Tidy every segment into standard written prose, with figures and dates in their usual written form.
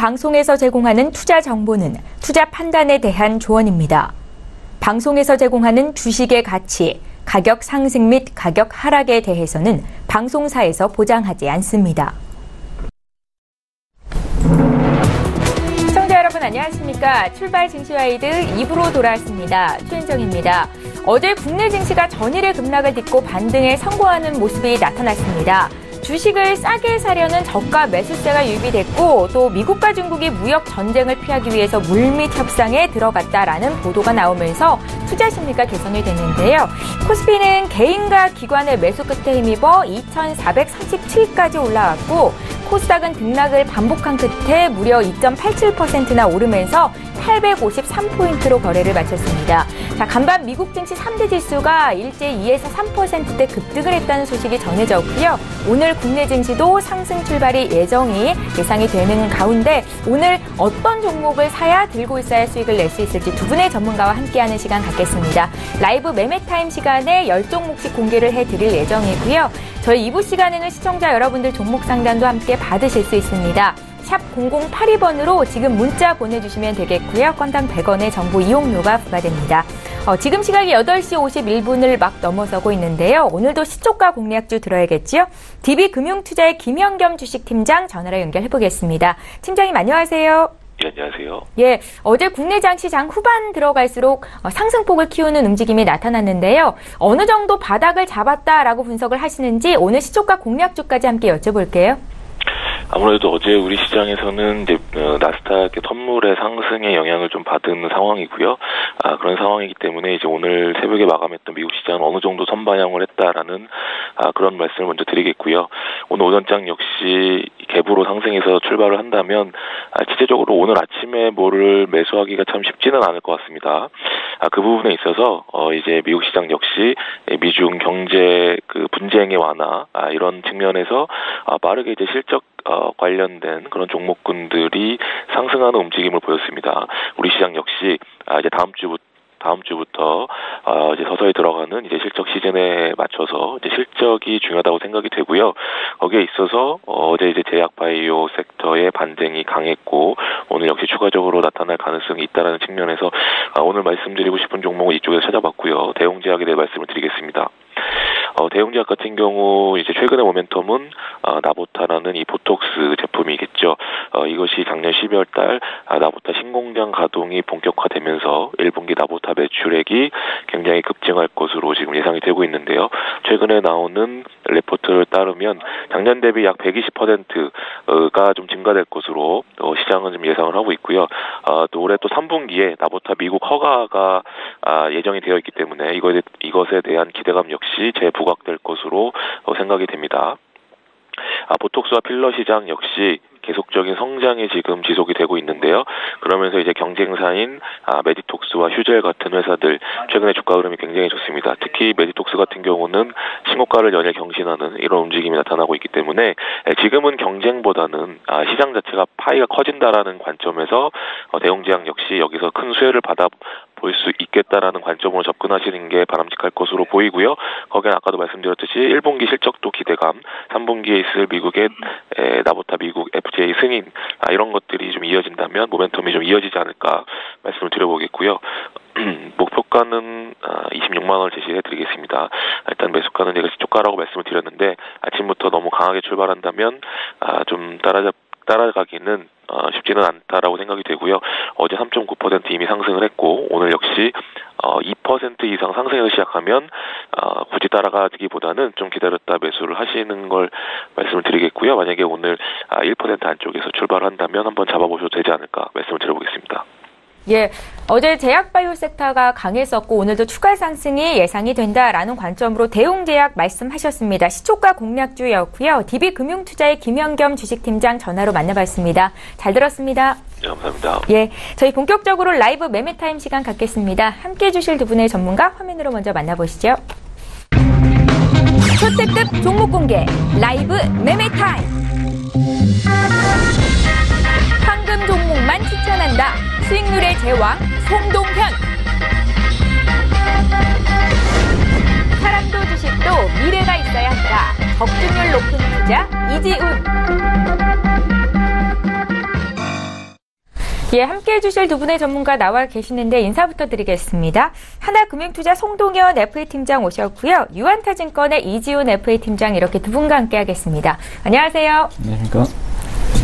방송에서 제공하는 투자 정보는 투자 판단에 대한 조언입니다. 방송에서 제공하는 주식의 가치, 가격 상승 및 가격 하락에 대해서는 방송사에서 보장하지 않습니다. 시청자 여러분 안녕하십니까? 출발 증시와이드 2부로 돌아왔습니다. 최은정입니다. 어제 국내 증시가 전일의 급락을 딛고 반등에 성공하는 모습이 나타났습니다. 주식을 싸게 사려는 저가 매수세가 유입이 됐고 또 미국과 중국이 무역 전쟁을 피하기 위해서 물밑 협상에 들어갔다라는 보도가 나오면서 투자 심리가 개선이 됐는데요. 코스피는 개인과 기관의 매수 끝에 힘입어 2,437까지 올라왔고 코스닥은 등락을 반복한 끝에 무려 2.87%나 오르면서 853포인트로 거래를 마쳤습니다. 자, 간밤 미국 증시 3대 지수가 일제 2에서 3%대 급등을 했다는 소식이 전해졌고요. 오늘 국내 증시도 상승 출발이 예상이 되는 가운데 오늘 어떤 종목을 사야 들고 있어야 수익을 낼 수 있을지 두 분의 전문가와 함께하는 시간 갖겠습니다. 라이브 매매타임 시간에 10종목씩 공개를 해드릴 예정이고요. 저희 2부 시간에는 시청자 여러분들 종목 상담도 함께 받으실 수 있습니다. 샵 0082번으로 지금 문자 보내주시면 되겠고요. 건당 100원의 정보 이용료가 부과됩니다. 지금 시각이 8시 51분을 막 넘어서고 있는데요. 오늘도 시초가 공략주 들어야겠지요. DB금융투자의 김현겸 주식팀장 전화로 연결해보겠습니다. 팀장님 안녕하세요. 네, 안녕하세요. 예, 어제 국내 장시장 후반 들어갈수록 상승폭을 키우는 움직임이 나타났는데요. 어느 정도 바닥을 잡았다라고 분석을 하시는지 오늘 시초가 공략주까지 함께 여쭤볼게요. 아무래도 어제 우리 시장에서는 이제 나스닥의 선물의 상승에 영향을 좀 받은 상황이고요. 그런 상황이기 때문에 이제 오늘 새벽에 마감했던 미국 시장은 어느 정도 선반영을 했다라는 그런 말씀을 먼저 드리겠고요. 오늘 오전장 역시 갭으로 상승해서 출발을 한다면 실제적으로 오늘 아침에 뭐를 매수하기가 참 쉽지는 않을 것 같습니다. 그 부분에 있어서 이제 미국 시장 역시 미중 경제 그 분쟁의 완화 이런 측면에서 빠르게 이제 실적 관련된 그런 종목군들이 상승하는 움직임을 보였습니다. 우리 시장 역시 이제 다음 주부터 이제 서서히 들어가는 이제 실적 시즌에 맞춰서 이제 실적이 중요하다고 생각이 되고요. 거기에 있어서 어제 이제 제약 바이오 섹터의 반등이 강했고 오늘 역시 추가적으로 나타날 가능성이 있다라는 측면에서 오늘 말씀드리고 싶은 종목은 이쪽에서 찾아봤고요. 대웅제약에 대해 말씀을 드리겠습니다. 대웅제약 같은 경우 이제 최근의 모멘텀은 나보타라는 이 보톡스 제품이겠죠. 이것이 작년 12월 달 나보타 신공장 가동이 본격화되면서 1분기 나보타 매출액이 굉장히 급증할 것으로 지금 예상이 되고 있는데요. 최근에 나오는 레포트를 따르면 작년 대비 약 120%가 좀 증가될 것으로 시장은 좀 예상을 하고 있고요. 또 올해 또 3분기에 나보타 미국 허가가 예정이 되어 있기 때문에 이것에 대한 기대감 역시 재부각될 것으로 생각이 됩니다. 보톡스와 필러 시장 역시 계속적인 성장이 지금 지속이 되고 있는데요. 그러면서 이제 경쟁사인 메디톡스와 휴젤 같은 회사들 최근에 주가 흐름이 굉장히 좋습니다. 특히 메디톡스 같은 경우는 신고가를 연일 경신하는 이런 움직임이 나타나고 있기 때문에 지금은 경쟁보다는 시장 자체가 파이가 커진다라는 관점에서 대웅제약 역시 여기서 큰 수혜를 받아 볼 수 있겠다라는 관점으로 접근하시는 게 바람직할 것으로 보이고요. 거기는 아까도 말씀드렸듯이 1분기 실적도 기대감, 3분기에 있을 미국의 나보타 미국 FTA 승인 이런 것들이 좀 이어진다면 모멘텀이 좀 이어지지 않을까 말씀을 드려보겠고요. 목표가는 26만 원을 제시해드리겠습니다. 일단 매수가는 제가 시초가라고 말씀을 드렸는데 아침부터 너무 강하게 출발한다면 좀 따라가기는 쉽지는 않다라고 생각이 되고요. 어제 3.9% 이미 상승을 했고 오늘 역시 2% 이상 상승해서 시작하면 굳이 따라가기보다는 좀 기다렸다 매수를 하시는 걸 말씀을 드리겠고요. 만약에 오늘 1% 안쪽에서 출발을 한다면 한번 잡아보셔도 되지 않을까 말씀을 드려보겠습니다. 예, 어제 제약바이오 섹터가 강했었고 오늘도 추가 상승이 예상이 된다라는 관점으로 대웅제약 말씀하셨습니다. 시초가 공략주였고요. DB금융투자의 김현겸 주식팀장 전화로 만나봤습니다. 잘 들었습니다. 네, 감사합니다. 예, 저희 본격적으로 라이브 매매타임 시간 갖겠습니다. 함께해 주실 두 분의 전문가 화면으로 먼저 만나보시죠. 초특급 종목 공개 라이브 매매타임. 황금 종목만 추천한다. 수익률의 제왕 송동현. 사람도 주식도 미래가 있어야 한다. 적중률 높은 투자 이지훈. 예, 함께해 주실 두 분의 전문가 나와 계시는데 인사부터 드리겠습니다. 하나금융투자 송동현 FA팀장 오셨고요. 유한타증권의 이지훈 FA팀장 이렇게 두 분과 함께하겠습니다. 안녕하세요. 안녕하십니까.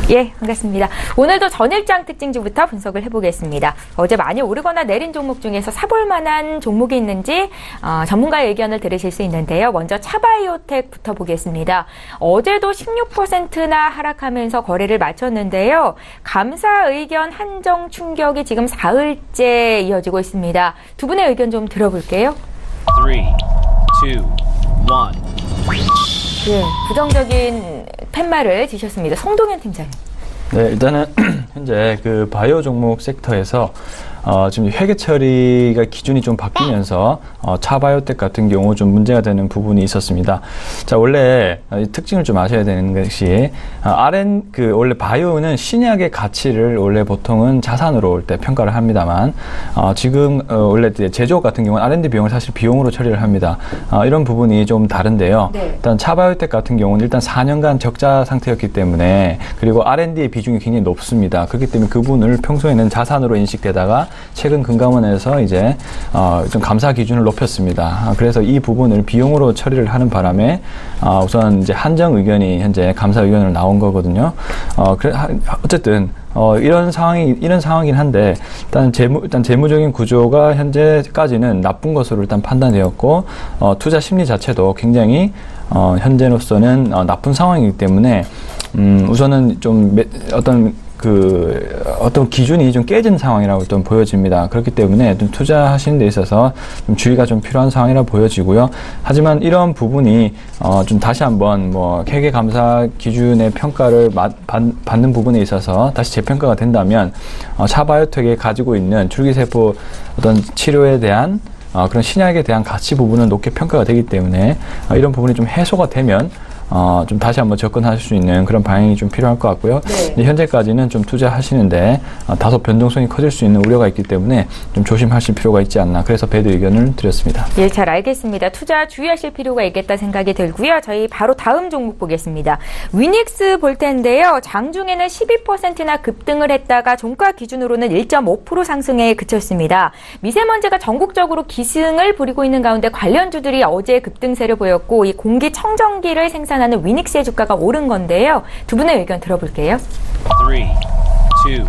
예, 반갑습니다. 오늘도 전일장 특징주부터 분석을 해보겠습니다. 어제 많이 오르거나 내린 종목 중에서 사볼 만한 종목이 있는지 전문가의 의견을 들으실 수 있는데요. 먼저 차바이오텍부터 보겠습니다. 어제도 16%나 하락하면서 거래를 마쳤는데요. 감사 의견 한정 충격이 지금 사흘째 이어지고 있습니다. 두 분의 의견 좀 들어볼게요. 3, 2, 1. 예, 부정적인 팻말을 지셨습니다. 송동현 팀장님. 네, 일단은 현재 그 바이오 종목 섹터에서 지금 회계 처리가 기준이 좀 바뀌면서 차바이오텍 같은 경우 좀 문제가 되는 부분이 있었습니다. 자, 원래 이 특징을 좀 아셔야 되는 것이 원래 바이오는 신약의 가치를 원래 보통은 자산으로 올 때 평가를 합니다만 지금 원래 제조업 같은 경우는 R&D 비용을 사실 비용으로 처리를 합니다. 이런 부분이 좀 다른데요. 네. 일단 차바이오텍 같은 경우는 일단 4년간 적자 상태였기 때문에 그리고 R&D의 비중이 굉장히 높습니다. 그렇기 때문에 그 부분을 평소에는 자산으로 인식되다가 최근 금감원에서 이제 좀 감사 기준을 높였습니다. 그래서 이 부분을 비용으로 처리를 하는 바람에 우선 이제 한정 의견이 현재 감사 의견으로 나온 거거든요. 어쨌든 이런 상황이긴 한데 일단 재무적인 구조가 현재까지는 나쁜 것으로 일단 판단되었고 투자 심리 자체도 굉장히 현재로서는 나쁜 상황이기 때문에 우선은 좀 어떤 기준이 좀 깨진 상황이라고 좀 보여집니다. 그렇기 때문에 좀 투자하시는 데 있어서 좀 주의가 좀 필요한 상황이라 보여지고요. 하지만 이런 부분이 좀 다시 한번 회계 감사 기준의 평가를 받는 부분에 있어서 다시 재평가가 된다면 차바이오텍이 가지고 있는 줄기세포 어떤 치료에 대한 그런 신약에 대한 가치 부분은 높게 평가가 되기 때문에 이런 부분이 좀 해소가 되면 좀 다시 한번 접근할 수 있는 그런 방향이 좀 필요할 것 같고요. 네. 현재까지는 좀 투자하시는데 다소 변동성이 커질 수 있는 우려가 있기 때문에 좀 조심하실 필요가 있지 않나. 그래서 배드 의견을 드렸습니다. 예, 잘 알겠습니다. 투자 주의하실 필요가 있겠다 생각이 들고요. 저희 바로 다음 종목 보겠습니다. 위닉스 볼 텐데요. 장중에는 12%나 급등을 했다가 종가 기준으로는 1.5% 상승에 그쳤습니다. 미세먼지가 전국적으로 기승을 부리고 있는 가운데 관련주들이 어제 급등세를 보였고 이 공기청정기를 생산하는 위닉스의 주가가 오른 건데요. 두 분의 의견 들어볼게요. 3, 2, 1.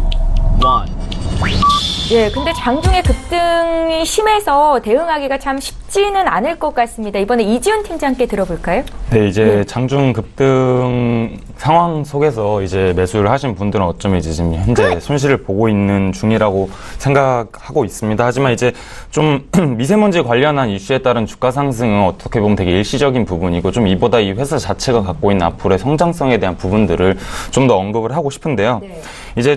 예, 근데 장중에 급등이 심해서 대응하기가 참 쉽지는 않을 것 같습니다. 이번에 이지훈 팀장께 들어볼까요? 네, 이제 장중 급등 상황 속에서 이제 매수를 하신 분들은 어쩌면 이제 지금 현재 손실을 보고 있는 중이라고 생각하고 있습니다. 하지만 이제 좀 미세먼지 관련한 이슈에 따른 주가 상승은 어떻게 보면 되게 일시적인 부분이고 좀 이보다 이 회사 자체가 갖고 있는 앞으로의 성장성에 대한 부분들을 좀 더 언급을 하고 싶은데요. 네. 이제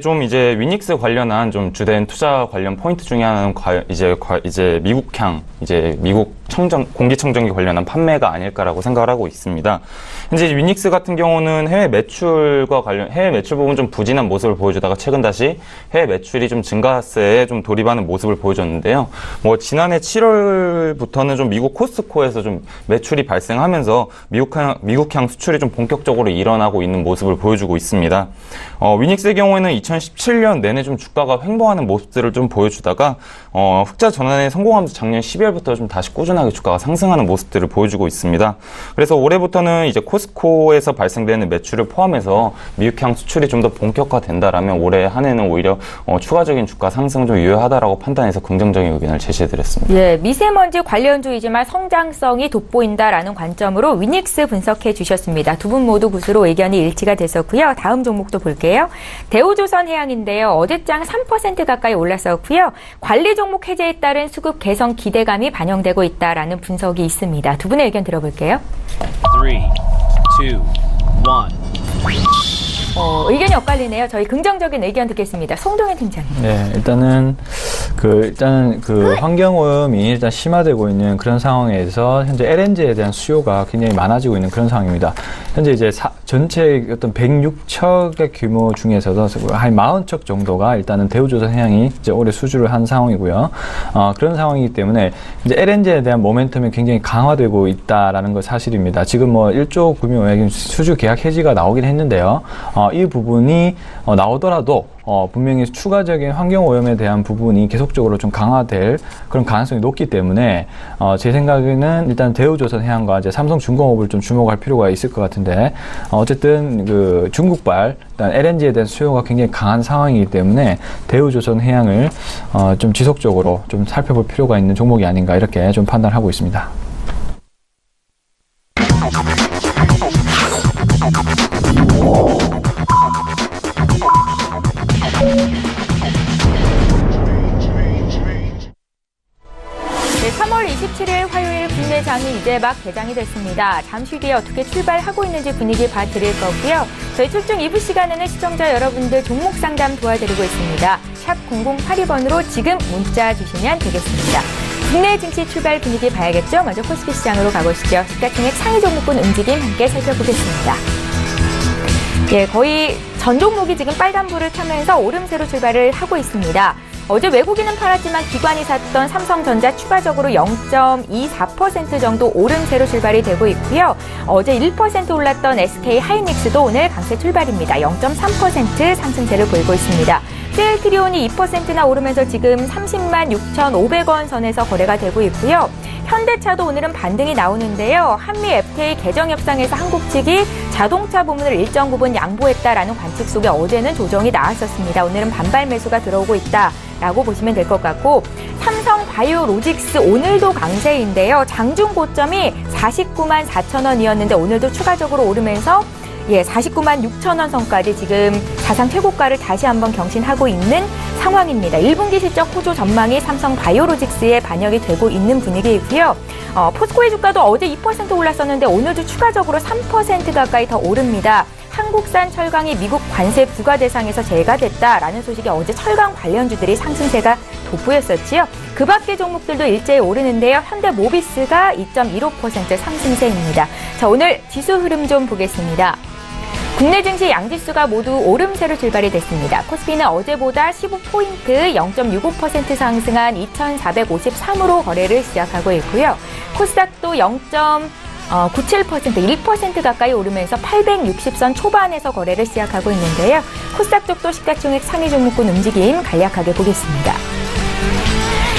위닉스 관련한 좀 주된 투자 관련 포인트 중에 하나는 이제 미국 공기청정기 관련한 판매가 아닐까라고 생각을 하고 있습니다. 현재 위닉스 같은 경우는 해외 매출 부분 좀 부진한 모습을 보여주다가 최근 다시 해외 매출이 좀 증가세에 좀 돌입하는 모습을 보여줬는데요. 지난해 7월부터는 좀 미국 코스트코에서 좀 매출이 발생하면서 미국향 수출이 좀 본격적으로 일어나고 있는 모습을 보여주고 있습니다. 위닉스의 경우에는 2017년 내내 좀 주가가 횡보하는 모습들을 좀 보여주다가 흑자 전환에 성공하면서 작년 12월부터 좀 다시 꾸준하게 주가가 상승하는 모습들을 보여주고 있습니다. 그래서 올해부터는 이제 코스트코에서 발생되는 매출을 포함해서 미국향 수출이 좀 더 본격화된다라면 올해 한 해는 오히려 추가적인 주가 상승 좀 유효하다라고 판단해서 긍정적인 의견을 제시해드렸습니다. 예, 미세먼지 관련주이지만 성장성이 돋보인다라는 관점으로 위닉스 분석해 주셨습니다. 두 분 모두 굿으로 의견이 일치가 됐었고요. 다음 종목도 볼게요. 대우조선해양인데요. 어제장 3% 가까이 올랐었고요. 관리 종목 해제에 따른 수급 개선 기대감이 반영되고 있다라는 분석이 있습니다. 두 분의 의견 들어볼게요. 3, 2, 1. 의견이 엇갈리네요. 저희 긍정적인 의견 듣겠습니다. 송동현 팀장님. 네, 일단은 환경오염이 일단 심화되고 있는 그런 상황에서 현재 LNG에 대한 수요가 굉장히 많아지고 있는 그런 상황입니다. 현재 이제 전체 어떤 106척의 규모 중에서도 한 40척 정도가 일단은 대우조선해양이 이제 올해 수주를 한 상황이고요. 그런 상황이기 때문에 이제 LNG에 대한 모멘텀이 굉장히 강화되고 있다라는 거 사실입니다. 지금 1조 규모의 수주 계약 해지가 나오긴 했는데요. 이 부분이 나오더라도 분명히 추가적인 환경 오염에 대한 부분이 계속적으로 좀 강화될 그런 가능성이 높기 때문에 제 생각에는 일단 대우조선해양과 이제 삼성중공업을 좀 주목할 필요가 있을 것 같은데 어쨌든 그 중국발 일단 LNG에 대한 수요가 굉장히 강한 상황이기 때문에 대우조선해양을 좀 지속적으로 좀 살펴볼 필요가 있는 종목이 아닌가 이렇게 좀 판단하고 있습니다. 네, 3월 27일 화요일 국내 장이 이제 막 개장이 됐습니다. 잠시 뒤에 어떻게 출발하고 있는지 분위기 봐드릴 거고요. 저희 출중 2부 시간에는 시청자 여러분들 종목 상담 도와드리고 있습니다. 샵 0082번으로 지금 문자 주시면 되겠습니다. 국내 증시 출발 분위기 봐야겠죠? 먼저 코스피 시장으로 가보시죠. 시가총액 상위 종목군 움직임 함께 살펴보겠습니다. 예, 거의 전 종목이 지금 빨간불을 타면서 오름세로 출발을 하고 있습니다. 어제 외국인은 팔았지만 기관이 샀던 삼성전자 추가적으로 0.24% 정도 오름세로 출발이 되고 있고요. 어제 1% 올랐던 SK하이닉스도 오늘 강세 출발입니다. 0.3% 상승세를 보이고 있습니다. 셀트리온이 2%나 오르면서 지금 30만 6,500원 선에서 거래가 되고 있고요. 현대차도 오늘은 반등이 나오는데요. 한미 FTA 개정 협상에서 한국 측이 자동차 부문을 일정 부분 양보했다라는 관측 속에 어제는 조정이 나왔었습니다. 오늘은 반발 매수가 들어오고 있다라고 보시면 될 것 같고 삼성 바이오로직스 오늘도 강세인데요. 장중 고점이 49만 4천 원이었는데 오늘도 추가적으로 오르면서 49만 6천 원 선까지 지금 사상 최고가를 다시 한번 경신하고 있는 상황입니다. 1분기 실적 호조 전망이 삼성 바이오로직스에 반영이 되고 있는 분위기이고요. 포스코의 주가도 어제 2% 올랐었는데 오늘도 추가적으로 3% 가까이 더 오릅니다. 한국산 철강이 미국 관세 부과 대상에서 제외됐다라는 소식이 어제 철강 관련주들이 상승세가 돋보였었지요. 그 밖의 종목들도 일제히 오르는데요. 현대모비스가 2.15% 상승세입니다. 자, 오늘 지수 흐름 좀 보겠습니다. 국내 증시 양지수가 모두 오름세로 출발이 됐습니다. 코스피는 어제보다 15포인트 0.65% 상승한 2,453으로 거래를 시작하고 있고요. 코스닥도 0.97% 1% 가까이 오르면서 860선 초반에서 거래를 시작하고 있는데요. 코스닥 쪽도 시가총액 상위 종목군 움직임 간략하게 보겠습니다.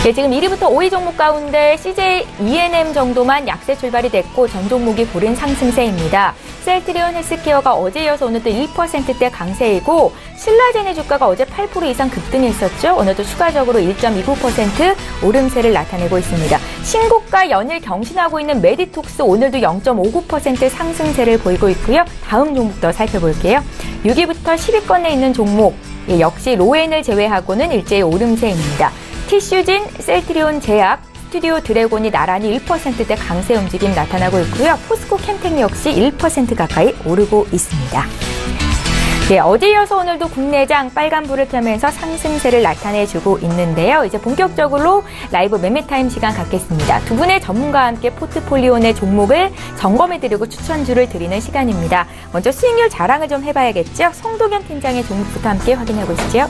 네, 지금 1위부터 5위 종목 가운데 CJ E&M 정도만 약세 출발이 됐고 전 종목이 고른 상승세입니다. 셀트리온 헬스케어가 어제 이어서 오늘도 1%대 강세이고 신라젠의 주가가 어제 8% 이상 급등했었죠. 오늘도 추가적으로 1.29% 오름세를 나타내고 있습니다. 신고가 연일 경신하고 있는 메디톡스 오늘도 0.59% 상승세를 보이고 있고요. 다음 종목도 살펴볼게요. 6위부터 10위권에 있는 종목 역시 로엔을 제외하고는 일제히 오름세입니다. 티슈진, 셀트리온 제약, 스튜디오 드래곤이 나란히 1%대 강세 움직임 나타나고 있고요. 포스코 캠텍 역시 1% 가까이 오르고 있습니다. 네, 어제 이어서 오늘도 국내장 빨간불을 켜면서 상승세를 나타내주고 있는데요. 이제 본격적으로 라이브 매매타임 시간 갖겠습니다. 두 분의 전문가와 함께 포트폴리오 내 종목을 점검해드리고 추천주를 드리는 시간입니다. 먼저 수익률 자랑을 좀 해봐야겠죠. 송도겸 팀장의 종목부터 함께 확인해 보시죠.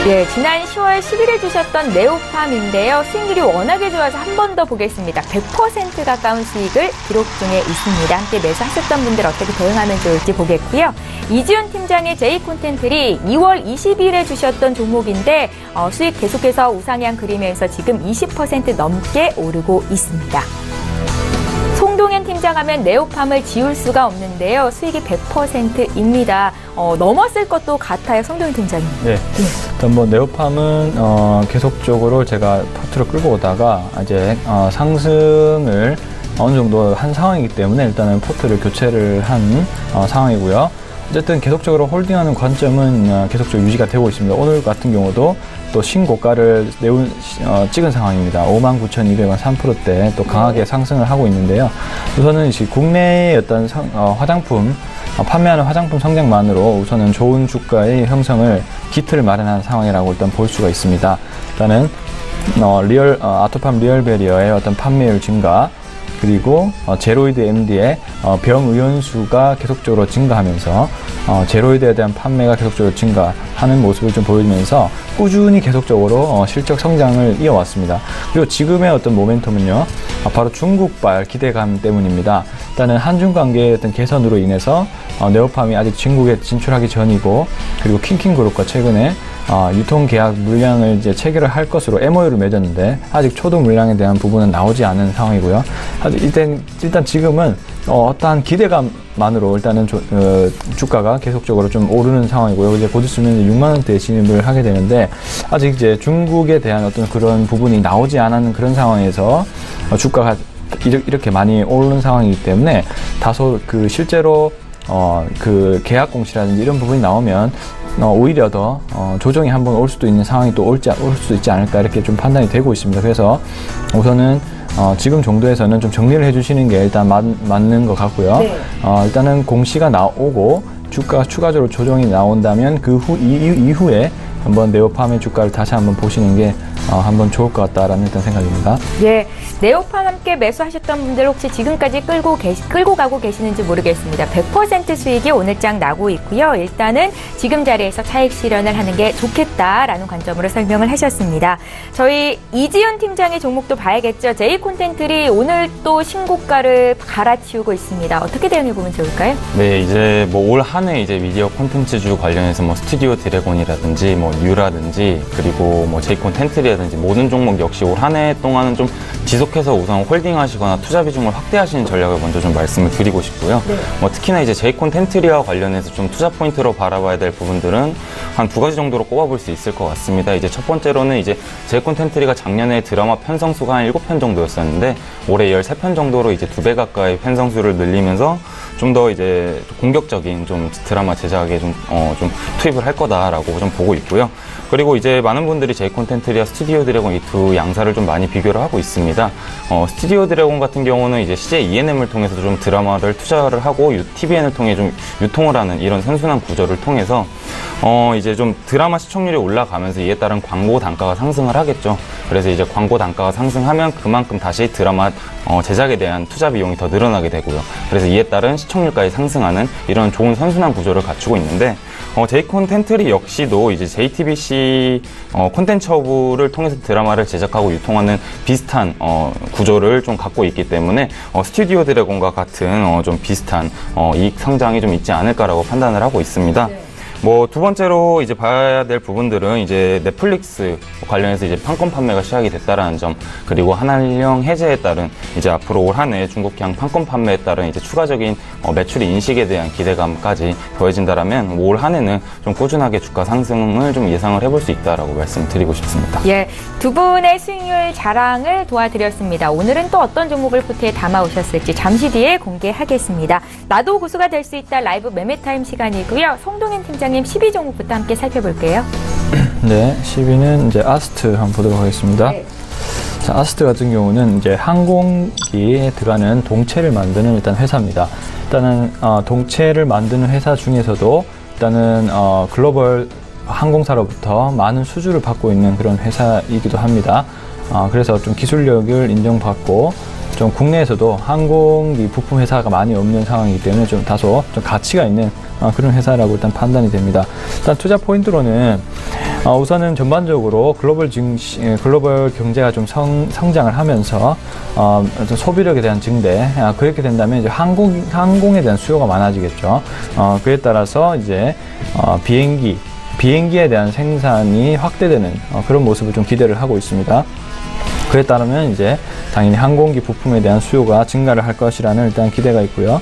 예, 지난 10월 10일에 주셨던 네오팜인데요. 수익률이 워낙에 좋아서 한 번 더 보겠습니다. 100% 가까운 수익을 기록 중에 있습니다. 함께 매수하셨던 분들 어떻게 대응하면 좋을지 보겠고요. 이지훈 팀장의 J콘텐트리 2월 20일에 주셨던 종목인데 수익 계속해서 우상향 그리면서 지금 20% 넘게 오르고 있습니다. 송동현 팀장 하면 네오팜을 지울 수가 없는데요. 수익이 100%입니다. 넘었을 것도 같아요. 송동현 팀장님. 네. 일단 뭐 네오팜은 계속적으로 제가 포트를 끌고 오다가 이제 상승을 어느 정도 한 상황이기 때문에 일단은 포트를 교체를 한 상황이고요. 어쨌든 계속적으로 홀딩하는 관점은 계속적으로 유지가 되고 있습니다. 오늘 같은 경우도 또 신고가를 찍은 상황입니다. 59,200원 3%대 또 강하게 상승을 하고 있는데요. 우선은 국내의 어떤 화장품 판매하는 화장품 성장만으로 우선은 좋은 주가의 형성을 기틀을 마련한 상황이라고 일단 볼 수가 있습니다. 일단은 아토팜 리얼베리어의 어떤 판매율 증가 그리고 제로이드 MD의 병 의원수가 계속적으로 증가하면서 제로이드에 대한 판매가 계속적으로 증가하는 모습을 좀 보이면서 꾸준히 계속적으로 실적 성장을 이어왔습니다. 그리고 지금의 어떤 모멘텀은요, 바로 중국발 기대감 때문입니다. 일단은 한중 관계의 어떤 개선으로 인해서 네오팜이 아직 중국에 진출하기 전이고, 그리고 킹킹그룹과 최근에 유통계약 물량을 이제 체결을 할 것으로 MOU를 맺었는데 아직 초도 물량에 대한 부분은 나오지 않은 상황이고요. 일단 지금은 어떠한 기대감만으로 일단은 주가가 계속적으로 좀 오르는 상황이고요. 이제 곧 있으면 6만 원대에 진입을 하게 되는데 아직 이제 중국에 대한 어떤 그런 부분이 나오지 않은 그런 상황에서 주가가 이렇게 많이 오르는 상황이기 때문에 다소 그 실제로 그 계약 공시라든지 이런 부분이 나오면 오히려 더 조정이 한번 올 수도 있는 상황이 또 올 수도 있지 않을까 이렇게 좀 판단이 되고 있습니다. 그래서 우선은 지금 정도에서는 좀 정리를 해주시는 게 일단 맞는 것 같고요. 네. 일단은 공시가 나오고 주가가 추가적으로 조정이 나온다면 그 이후에 한번 네오팜의 주가를 다시 한번 보시는 게 한번 좋을 것 같다라는 일단 생각입니다. 예, 네오팜 함께 매수하셨던 분들 혹시 지금까지 끌고 가고 계시는지 모르겠습니다. 100% 수익이 오늘장 나고 있고요. 일단은 지금 자리에서 차익 실현을 하는 게 좋겠다라는 관점으로 설명을 하셨습니다. 저희 이지윤 팀장의 종목도 봐야겠죠. J콘텐트리 오늘 또 신고가를 갈아치우고 있습니다. 어떻게 대응해 보면 좋을까요? 네, 이제 뭐 올 한 해 이제 미디어 콘텐츠주 관련해서 뭐 스튜디오 드래곤이라든지 뭐 뉴라든지 그리고 뭐 J콘텐트리라든지 모든 종목 역시 올 한 해 동안은 좀 지속해서 우선 홀딩하시거나 투자 비중을 확대하시는 전략을 먼저 좀 말씀을 드리고 싶고요. 네. 뭐 특히나 이제 J콘텐트리와 관련해서 좀 투자 포인트로 바라봐야 될 부분들은 한 2가지 정도로 꼽아볼 수 있을 것 같습니다. 이제 첫 번째로는 이제 J콘텐트리가 작년에 드라마 편성수가 한 7편 정도였었는데 올해 13편 정도로 이제 2배 가까이 편성수를 늘리면서 좀 더 이제 공격적인 좀 드라마 제작에 좀 투입을 할 거다라고 좀 보고 있고요. 그리고 이제 많은 분들이 J콘텐트리와 스튜디오 드래곤 이 두 양사를 좀 많이 비교를 하고 있습니다. 스튜디오 드래곤 같은 경우는 이제 CJ ENM을 통해서 좀 드라마를 투자를 하고 TVN을 통해 좀 유통을 하는 이런 선순환 구조를 통해서 이제 좀 드라마 시청률이 올라가면서 이에 따른 광고 단가가 상승을 하겠죠. 그래서 이제 광고 단가가 상승하면 그만큼 다시 드라마 제작에 대한 투자 비용이 더 늘어나게 되고요. 그래서 이에 따른 시청률까지 상승하는 이런 좋은 선순환 구조를 갖추고 있는데 J콘텐트리 역시도 이제 JTBC 콘텐츠 허브를 통해서 드라마를 제작하고 유통하는 비슷한 구조를 좀 갖고 있기 때문에 스튜디오 드래곤과 같은 좀 비슷한 이익 성장이 좀 있지 않을까라고 판단을 하고 있습니다. 네. 뭐 두 번째로 이제 봐야 될 부분들은 이제 넷플릭스 관련해서 이제 판권 판매가 시작이 됐다라는 점, 그리고 한한령 해제에 따른 이제 앞으로 올 한 해 중국향 판권 판매에 따른 이제 추가적인 매출 인식에 대한 기대감까지 더해진다라면 올 한 해는 좀 꾸준하게 주가 상승을 좀 예상을 해볼 수 있다라고 말씀드리고 싶습니다. 예, 두 분의 수익률 자랑을 도와드렸습니다. 오늘은 또 어떤 종목을 포트에 담아 오셨을지 잠시 뒤에 공개하겠습니다. 나도 고수가 될 수 있다 라이브 매매타임 시간이고요. 송동현 팀장님 12종목부터 함께 살펴볼게요. 네, 10위는 이제 아스트 한번 보도록 하겠습니다. 네. 자, 아스트 같은 경우는 이제 항공기에 들어가는 동체를 만드는 일단 회사입니다. 일단은 동체를 만드는 회사 중에서도 일단은 글로벌 항공사로부터 많은 수주를 받고 있는 그런 회사이기도 합니다. 그래서 좀 기술력을 인정받고 좀 국내에서도 항공기 부품 회사가 많이 없는 상황이기 때문에 좀 다소 좀 가치가 있는 그런 회사라고 일단 판단이 됩니다. 일단 투자 포인트로는 우선은 전반적으로 글로벌 경제가 좀 성장을 하면서 소비력에 대한 증대, 그렇게 된다면 이제 항공에 대한 수요가 많아지겠죠. 그에 따라서 이제 비행기에 대한 생산이 확대되는 그런 모습을 좀 기대를 하고 있습니다. 그에 따르면 이제 당연히 항공기 부품에 대한 수요가 증가를 할 것이라는 일단 기대가 있고요.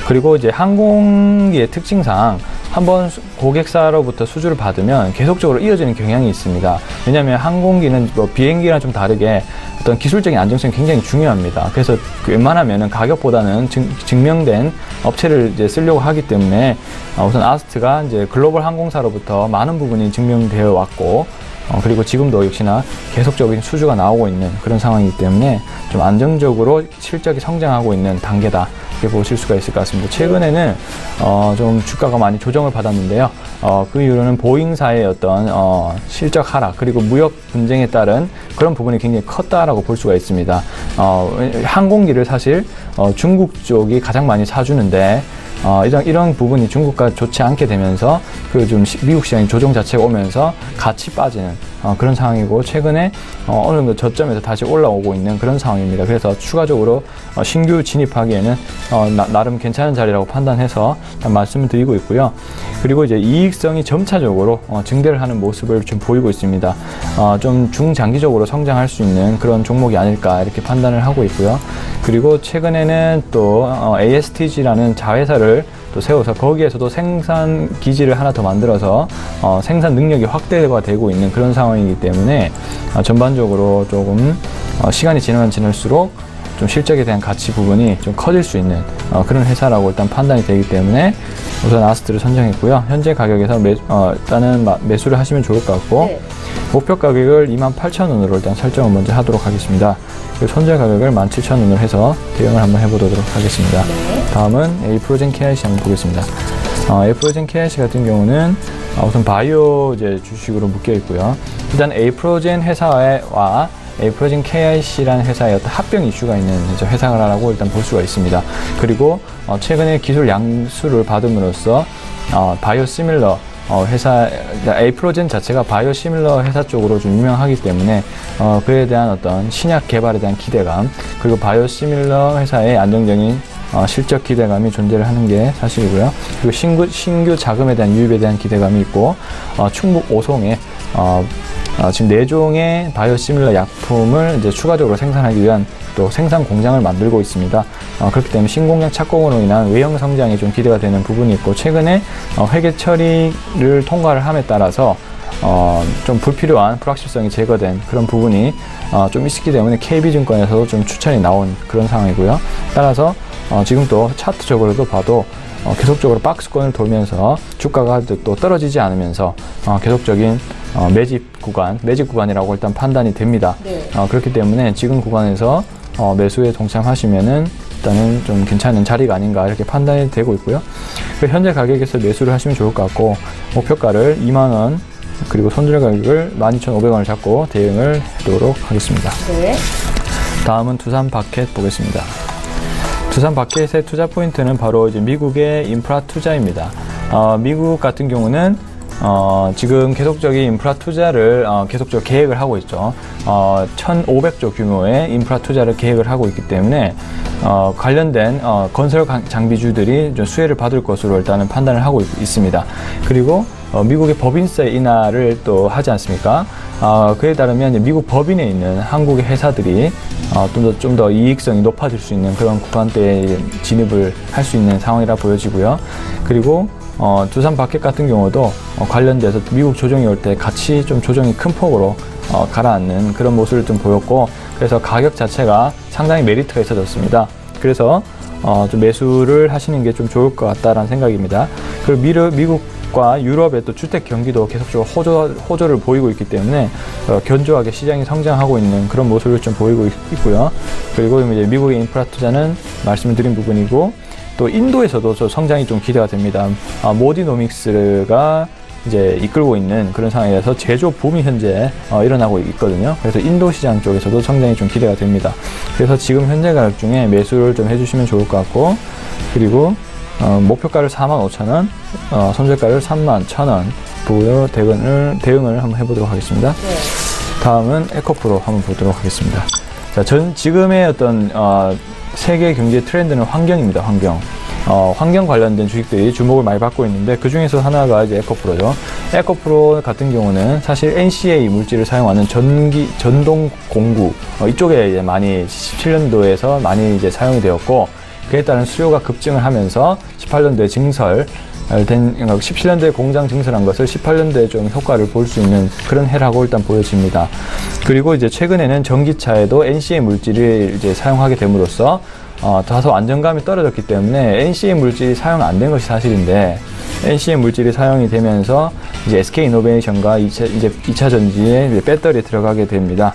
그리고 이제 항공기의 특징상 한번 고객사로부터 수주를 받으면 계속적으로 이어지는 경향이 있습니다. 왜냐하면 항공기는 뭐 비행기랑 좀 다르게 어떤 기술적인 안정성이 굉장히 중요합니다. 그래서 웬만하면은 가격보다는 증명된 업체를 이제 쓰려고 하기 때문에 우선 아스트가 이제 글로벌 항공사로부터 많은 부분이 증명되어 왔고, 그리고 지금도 역시나 계속적인 수주가 나오고 있는 그런 상황이기 때문에 좀 안정적으로 실적이 성장하고 있는 단계다, 이렇게 보실 수가 있을 것 같습니다. 최근에는 좀 주가가 많이 조정을 받았는데요. 그 이유로는 보잉사의 어떤 실적 하락, 그리고 무역 분쟁에 따른 그런 부분이 굉장히 컸다라고 볼 수가 있습니다. 항공기를 사실 중국 쪽이 가장 많이 사주는데 이런 부분이 중국과 좋지 않게 되면서 그 좀 미국 시장의 조정 자체가 오면서 같이 빠지는 그런 상황이고, 최근에 어느 정도 저점에서 다시 올라오고 있는 그런 상황입니다. 그래서 추가적으로 신규 진입하기에는 나름 괜찮은 자리라고 판단해서 말씀을 드리고 있고요. 그리고 이제 이익성이 점차적으로 증대를 하는 모습을 좀 보이고 있습니다. 좀 중장기적으로 성장할 수 있는 그런 종목이 아닐까 이렇게 판단을 하고 있고요. 그리고 최근에는 또 ASTG라는 자회사를 또 세워서 거기에서도 생산 기지를 하나 더 만들어서 생산 능력이 확대가 되고 있는 그런 상황이기 때문에 전반적으로 조금 시간이 지나면 지날수록 좀 실적에 대한 가치 부분이 좀 커질 수 있는 그런 회사라고 일단 판단이 되기 때문에 우선 아스트를 선정했고요. 현재 가격에서 일단은 매수를 하시면 좋을 것 같고, 네. 목표 가격을 28,000원으로 일단 설정을 먼저 하도록 하겠습니다. 그리고 손절 가격을 17,000원으로 해서 대응을 한번 해보도록 하겠습니다. 네. 다음은 에이프로젠 KIC 한번 보겠습니다. 에이프로젠 KIC 같은 경우는 우선 바이오 이제 주식으로 묶여 있고요. 일단 에이프로젠 회사와 에이프로젠 KIC라는 회사의 어떤 합병 이슈가 있는 회사라고 일단 볼 수가 있습니다. 그리고 최근에 기술 양수를 받음으로써 바이오시밀러 회사, 에이프로젠 자체가 바이오시밀러 회사 쪽으로 좀 유명하기 때문에 그에 대한 어떤 신약 개발에 대한 기대감, 그리고 바이오시밀러 회사의 안정적인 실적 기대감이 존재를 하는 게 사실이고요. 그리고 신규 자금에 대한 유입에 대한 기대감이 있고, 충북 오송에 지금 4종의 바이오시밀러 약품을 이제 추가적으로 생산하기 위한 또 생산 공장을 만들고 있습니다. 그렇기 때문에 신공장 착공으로 인한 외형 성장이 좀 기대가 되는 부분이 있고, 최근에 회계 처리를 통과를 함에 따라서 좀 불필요한 불확실성이 제거된 그런 부분이 좀 있기 때문에 KB증권에서도 좀 추천이 나온 그런 상황이고요. 따라서 지금 또 차트적으로도 봐도 계속적으로 박스권을 돌면서 주가가 또 떨어지지 않으면서 계속적인 매집 구간이라고 일단 판단이 됩니다. 네. 그렇기 때문에 지금 구간에서 매수에 동참하시면은 일단은 좀 괜찮은 자리가 아닌가 이렇게 판단이 되고 있고요. 현재 가격에서 매수를 하시면 좋을 것 같고, 목표가를 2만원, 그리고 손절 가격을 12,500원을 잡고 대응을 하도록 하겠습니다. 네. 다음은 두산바켓 보겠습니다. 두산바켓의 투자 포인트는 바로 이제 미국의 인프라 투자입니다. 미국 같은 경우는 지금 계속적인 인프라 투자를 계속적으로 계획을 하고 있죠. 1,500조 규모의 인프라 투자를 계획을 하고 있기 때문에 관련된 건설 장비주들이 좀 수혜를 받을 것으로 일단은 판단을 하고 있습니다. 그리고 미국의 법인세 인하를 또 하지 않습니까? 그에 따르면 이제 미국 법인에 있는 한국의 회사들이 좀 더 이익성이 높아질 수 있는 그런 구간대에 진입을 할 수 있는 상황이라 보여지고요. 그리고 두산바켓 같은 경우도 관련돼서 미국 조정이 올 때 같이 좀 조정이 큰 폭으로 가라앉는 그런 모습을 좀 보였고, 그래서 가격 자체가 상당히 메리트가 있어졌습니다. 그래서 좀 매수를 하시는 게 좀 좋을 것 같다라는 생각입니다. 그리고 미국과 유럽의 또 주택 경기도 계속적으로 호조를 보이고 있기 때문에 견조하게 시장이 성장하고 있는 그런 모습을 좀 보이고 있고요. 그리고 이제 미국의 인프라 투자는 말씀을 드린 부분이고, 또 인도에서도 성장이 좀 기대가 됩니다. 모디노믹스가 이제 이끌고 있는 그런 상황이라서 제조 붐이 현재 일어나고 있거든요. 그래서 인도 시장 쪽에서도 성장이 좀 기대가 됩니다. 그래서 지금 현재 가격 중에 매수를 좀 해주시면 좋을 것 같고, 그리고 목표가를 45,000원, 손절가를 31,000원 보고 대응을 한번 해보도록 하겠습니다. 네. 다음은 에코프로 한번 보도록 하겠습니다. 자, 지금의 어떤 세계 경제 트렌드는 환경입니다. 환경 관련된 주식들이 주목을 많이 받고 있는데, 그 중에서 하나가 이제 에코프로죠. 에코프로 같은 경우는 사실 NCA 물질을 사용하는 전동 공구 이쪽에 이제 많이 17년도에서 많이 이제 사용이 되었고, 그에 따른 수요가 급증을 하면서 18년도에 증설 17년도에 공장 증설한 것을 18년도에 좀 효과를 볼 수 있는 그런 해라고 일단 보여집니다. 그리고 이제 최근에는 전기차에도 NCA 물질을 이제 사용하게 됨으로써 다소 안정감이 떨어졌기 때문에 NCA 물질이 사용 안 된 것이 사실인데, NCA 물질이 사용이 되면서 이제 SK이노베이션과 이제 2차 전지에 이제 배터리에 들어가게 됩니다.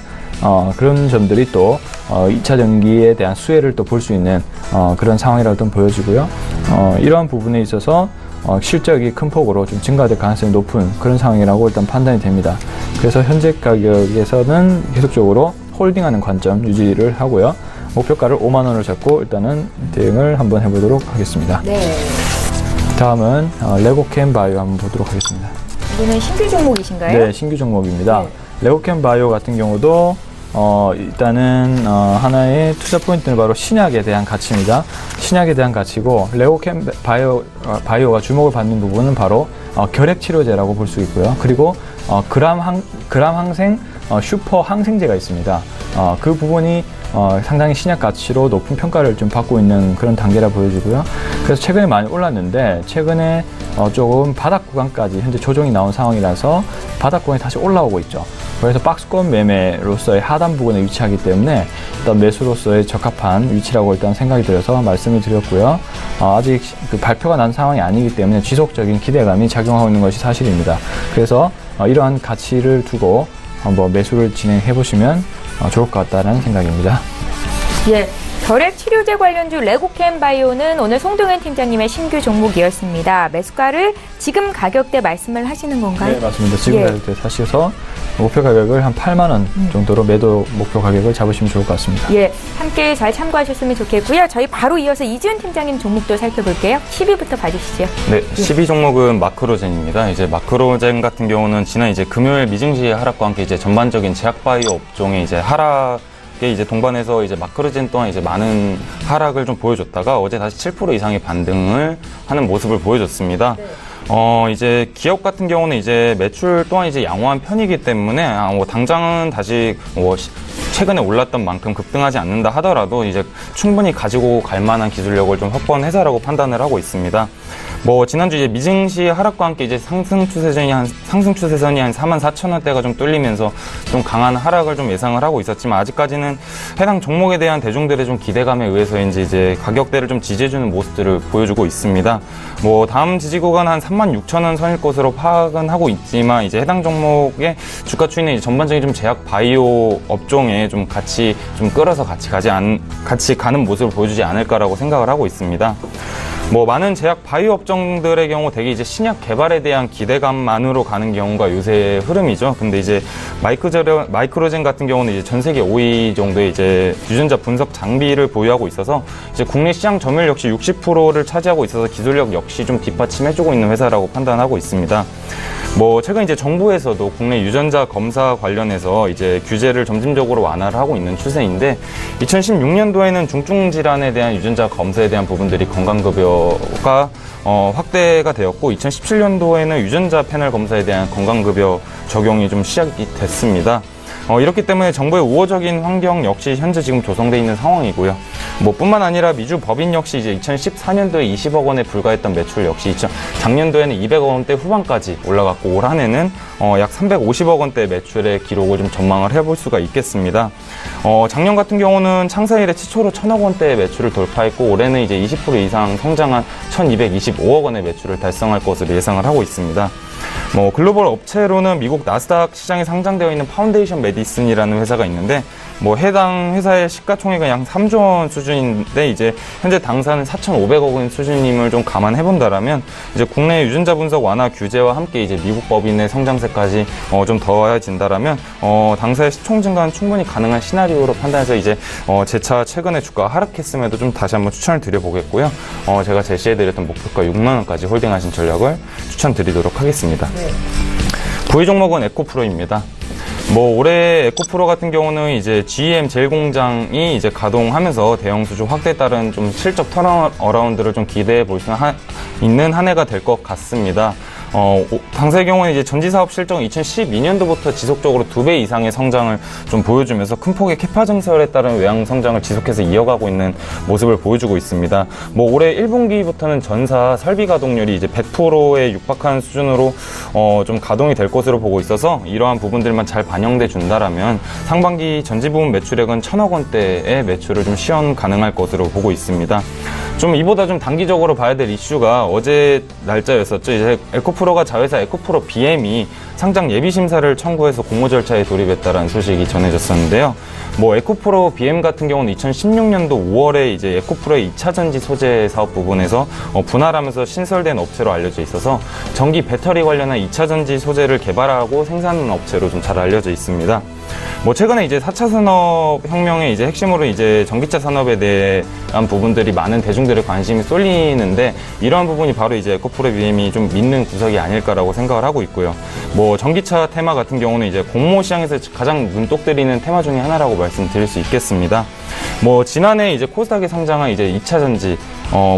그런 점들이 또 2차 전기에 대한 수혜를 또 볼 수 있는 그런 상황이라고 좀 보여지고요. 이러한 부분에 있어서 실적이 큰 폭으로 좀 증가될 가능성이 높은 그런 상황이라고 일단 판단이 됩니다. 그래서 현재 가격에서는 계속적으로 홀딩하는 관점 유지를 하고요. 목표가를 5만 원을 잡고 일단은 대응을 한번 해보도록 하겠습니다. 네. 다음은 레고캠 바이오 한번 보도록 하겠습니다. 이거는 신규 종목이신가요? 네, 신규 종목입니다. 네. 레고캠 바이오 같은 경우도 일단은 하나의 투자 포인트는 바로 신약에 대한 가치입니다. 신약에 대한 가치고 레고캠 바이오가 주목을 받는 부분은 바로 결핵 치료제라고 볼 수 있고요. 그리고 그람 항생 슈퍼 항생제가 있습니다. 그 부분이 상당히 신약 가치로 높은 평가를 좀 받고 있는 그런 단계라 보여지고요. 그래서 최근에 많이 올랐는데 최근에 조금 바닥 구간까지 현재 조정이 나온 상황이라서 바닥 구간이 다시 올라오고 있죠. 그래서 박스권 매매로서의 하단 부분에 위치하기 때문에 일단 매수로서의 적합한 위치라고 일단 생각이 들어서 말씀을 드렸고요. 아직 그 발표가 난 상황이 아니기 때문에 지속적인 기대감이 작용하고 있는 것이 사실입니다. 그래서 이러한 가치를 두고 한번 매수를 진행해 보시면 좋을 것 같다는 생각입니다. 예. 결핵 치료제 관련주 레고캠 바이오는 오늘 송동현 팀장님의 신규 종목이었습니다. 매수가를 지금 가격대 말씀을 하시는 건가요? 네, 맞습니다. 지금 가격대 사셔서 목표 가격을 한 8만 원 정도로 매도 목표 가격을 잡으시면 좋을 것 같습니다. 예, 함께 잘 참고하셨으면 좋겠고요. 저희 바로 이어서 이지훈 팀장님 종목도 살펴볼게요. 10위부터 봐주시죠. 네, 10위 종목은 마크로젠입니다. 이제 마크로젠 같은 경우는 지난 이제 금요일 미증시 하락과 함께 이제 전반적인 제약바이오 업종의 이제 하락에 이제 동반해서 이제 마크로젠 또한 이제 많은 하락을 좀 보여줬다가 어제 다시 7% 이상의 반등을 하는 모습을 보여줬습니다. 네. 이제 기업 같은 경우는 이제 매출 또한 이제 양호한 편이기 때문에 당장은 다시 최근에 올랐던 만큼 급등하지 않는다 하더라도 이제 충분히 가지고 갈 만한 기술력을 좀 확보한 회사라고 판단을 하고 있습니다. 지난주 이제 미증시 하락과 함께 이제 상승 추세선이 한 44,000원대가 좀 뚫리면서 좀 강한 하락을 좀 예상을 하고 있었지만 아직까지는 해당 종목에 대한 대중들의 좀 기대감에 의해서인지 이제 가격대를 좀 지지해주는 모습들을 보여주고 있습니다. 다음 지지 구간 한 36,000원 선일 것으로 파악은 하고 있지만 이제 해당 종목의 주가 추이는 전반적인 좀 제약 바이오 업종에 좀 같이 좀 끌어서 같이 가는 모습을 보여주지 않을까라고 생각을 하고 있습니다. 많은 제약 바이오 업종들의 경우 대개 이제 신약 개발에 대한 기대감만으로 가는 경우가 요새 흐름이죠. 근데 이제 마이크로젠 같은 경우는 이제 전 세계 5위 정도의 이제 유전자 분석 장비를 보유하고 있어서 이제 국내 시장 점유율 역시 60%를 차지하고 있어서 기술력 역시 좀 뒷받침해주고 있는 회사라고 판단하고 있습니다. 최근 이제 정부에서도 국내 유전자 검사 관련해서 이제 규제를 점진적으로 완화를 하고 있는 추세인데 2016년도에는 중증 질환에 대한 유전자 검사에 대한 부분들이 건강급여가 확대가 되었고 2017년도에는 유전자 패널 검사에 대한 건강급여 적용이 좀 시작이 됐습니다. 이렇기 때문에 정부의 우호적인 환경 역시 현재 지금 조성되어 있는 상황이고요. 뿐만 아니라 미주 법인 역시 이제 2014년도에 20억 원에 불과했던 매출 역시 작년도에는 200억 원대 후반까지 올라갔고 올 한해는 약 350억 원대 매출의 기록을 좀 전망을 해볼 수가 있겠습니다. 작년 같은 경우는 창사 이래 최초로 1,000억 원대의 매출을 돌파했고 올해는 이제 20% 이상 성장한 1,225억 원의 매출을 달성할 것으로 예상을 하고 있습니다. 글로벌 업체로는 미국 나스닥 시장에 상장되어 있는 파운데이션 메디슨이라는 회사가 있는데 해당 회사의 시가총액은 약 3조 원 수준인데 이제 현재 당사는 4,500억 원 수준임을 좀 감안해 본다라면 이제 국내 유전자 분석 완화 규제와 함께 이제 미국 법인의 성장세까지 좀 더해진다라면 당사의 시총 증가는 충분히 가능한 시나리오로 판단해서 이제 재차 최근에 주가 하락했음에도 좀 다시 한번 추천을 드려보겠고요. 제가 제시해드렸던 목표가 6만 원까지 홀딩하신 전략을 추천드리도록 하겠습니다. 네. 부의 종목은 에코프로입니다. 올해 에코프로 같은 경우는 이제 GM 제일공장이 이제 가동하면서 대형 수주 확대에 따른 좀 실적 턴어라운드를 좀 기대해 볼 수 있는 한 해가 될 것 같습니다. 당사의 경우는 이제 전지사업 실적은 2012년도부터 지속적으로 2배 이상의 성장을 좀 보여주면서 큰 폭의 캐파 증설에 따른 외형 성장을 지속해서 이어가고 있는 모습을 보여주고 있습니다. 올해 1분기부터는 전사 설비 가동률이 이제 100%에 육박하는 수준으로 좀 가동이 될 것으로 보고 있어서 이러한 부분들만 잘 반영돼 준다라면 상반기 전지 부문 매출액은 1,000억 원대의 매출을 좀 시현 가능할 것으로 보고 있습니다. 좀 이보다 좀 단기적으로 봐야 될 이슈가 어제 날짜였었죠. 이제 에코프로가 자회사 에코프로 BM이 상장 예비 심사를 청구해서 공모 절차에 돌입했다라는 소식이 전해졌었는데요. 에코프로 BM 같은 경우는 2016년도 5월에 이제 에코프로의 2차 전지 소재 사업 부분에서 분할하면서 신설된 업체로 알려져 있어서 전기 배터리 관련한 2차 전지 소재를 개발하고 생산하는 업체로 좀 잘 알려져 있습니다. 뭐 최근에 이제 4차 산업혁명의 이제 핵심으로 이제 전기차 산업에 대한 부분들이 많은 대중들의 관심이 쏠리는데, 이러한 부분이 바로 이제 에코프로 BM이 좀 믿는 구석이 아닐까라고 생각을 하고 있고요. 뭐 전기차 테마 같은 경우는 이제 공모 시장에서 가장 눈독 들이는 테마 중에 하나라고 말씀드릴 수 있겠습니다. 뭐 지난해 이제 코스닥에 상장한 이제 2차 전지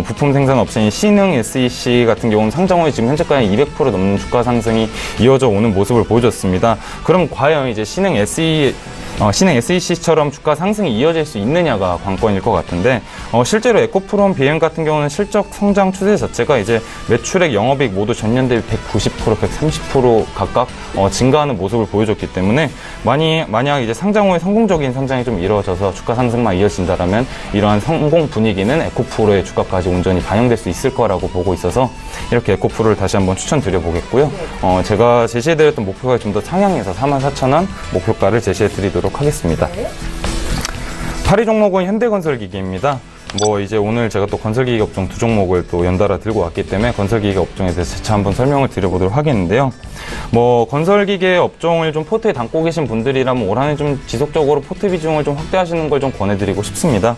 부품 생산 업체인 신흥 SEC 같은 경우는 상장 후에 지금 현재까지 200% 넘는 주가 상승이 이어져 오는 모습을 보여줬습니다. 그럼 과연 이제 신흥 SEC처럼 주가 상승이 이어질 수 있느냐가 관건일 것 같은데, 실제로 에코프롬 BM 같은 경우는 실적 성장 추세 자체가 이제 매출액, 영업이익 모두 전년 대비 190%, 130% 각각 증가하는 모습을 보여줬기 때문에, 만약 이제 상장 후에 성공적인 상장이 좀 이루어져서 주가 상승만 이어진다라면 이러한 성공 분위기는 에코프로의 주가까지 온전히 반영될 수 있을 거라고 보고 있어서 이렇게 에코프로를 다시 한번 추천드려 보겠고요. 제가 제시해드렸던 목표가 좀 더 상향해서 44,000원 목표가를 제시해드리도록 하겠습니다. 8위 종목은 현대건설기기입니다. 뭐 이제 오늘 제가 또 건설기기 업종 두 종목을 또 연달아 들고 왔기 때문에 건설기기 업종에 대해서 재차 한번 설명을 드려보도록 하겠는데요. 뭐 건설기계 업종을 좀 포트에 담고 계신 분들이라면 올 한해 좀 지속적으로 포트 비중을 좀 확대하시는 걸 좀 권해드리고 싶습니다.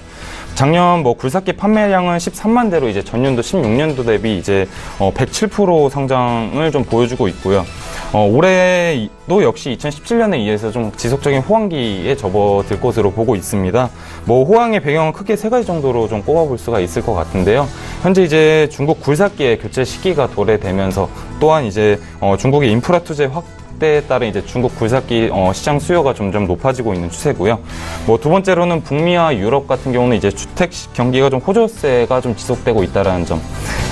작년 뭐 굴삭기 판매량은 13만 대로 이제 전년도 16년도 대비 이제 107% 상장을 좀 보여주고 있고요. 올해도 역시 2017년에 이어서 좀 지속적인 호황기에 접어들 것으로 보고 있습니다. 뭐 호황의 배경은 크게 세 가지 정도로 좀 꼽아볼 수가 있을 것 같은데요. 현재 이제 중국 굴삭기의 교체 시기가 도래되면서, 또한 이제 중국의 인프라 투자 확대에 따른 이제 중국 굴삭기 시장 수요가 점점 높아지고 있는 추세고요. 뭐 두 번째로는 북미와 유럽 같은 경우는 이제 주택 경기가 좀 호조세가 좀 지속되고 있다라는 점.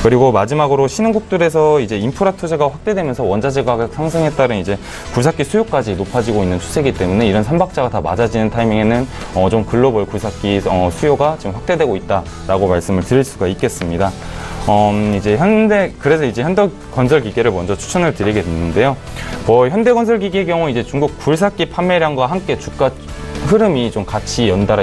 그리고 마지막으로 신흥국들에서 이제 인프라 투자가 확대되면서 원자재 가격 상승에 따른 이제 굴삭기 수요까지 높아지고 있는 추세이기 때문에, 이런 삼박자가 다 맞아지는 타이밍에는 좀 글로벌 굴삭기 수요가 지금 확대되고 있다라고 말씀을 드릴 수가 있겠습니다. 그래서 이제 현대건설기계를 먼저 추천을 드리게 됐는데요. 현대건설기계의 경우 이제 중국 굴삭기 판매량과 함께 주가 흐름이 좀 같이 연달아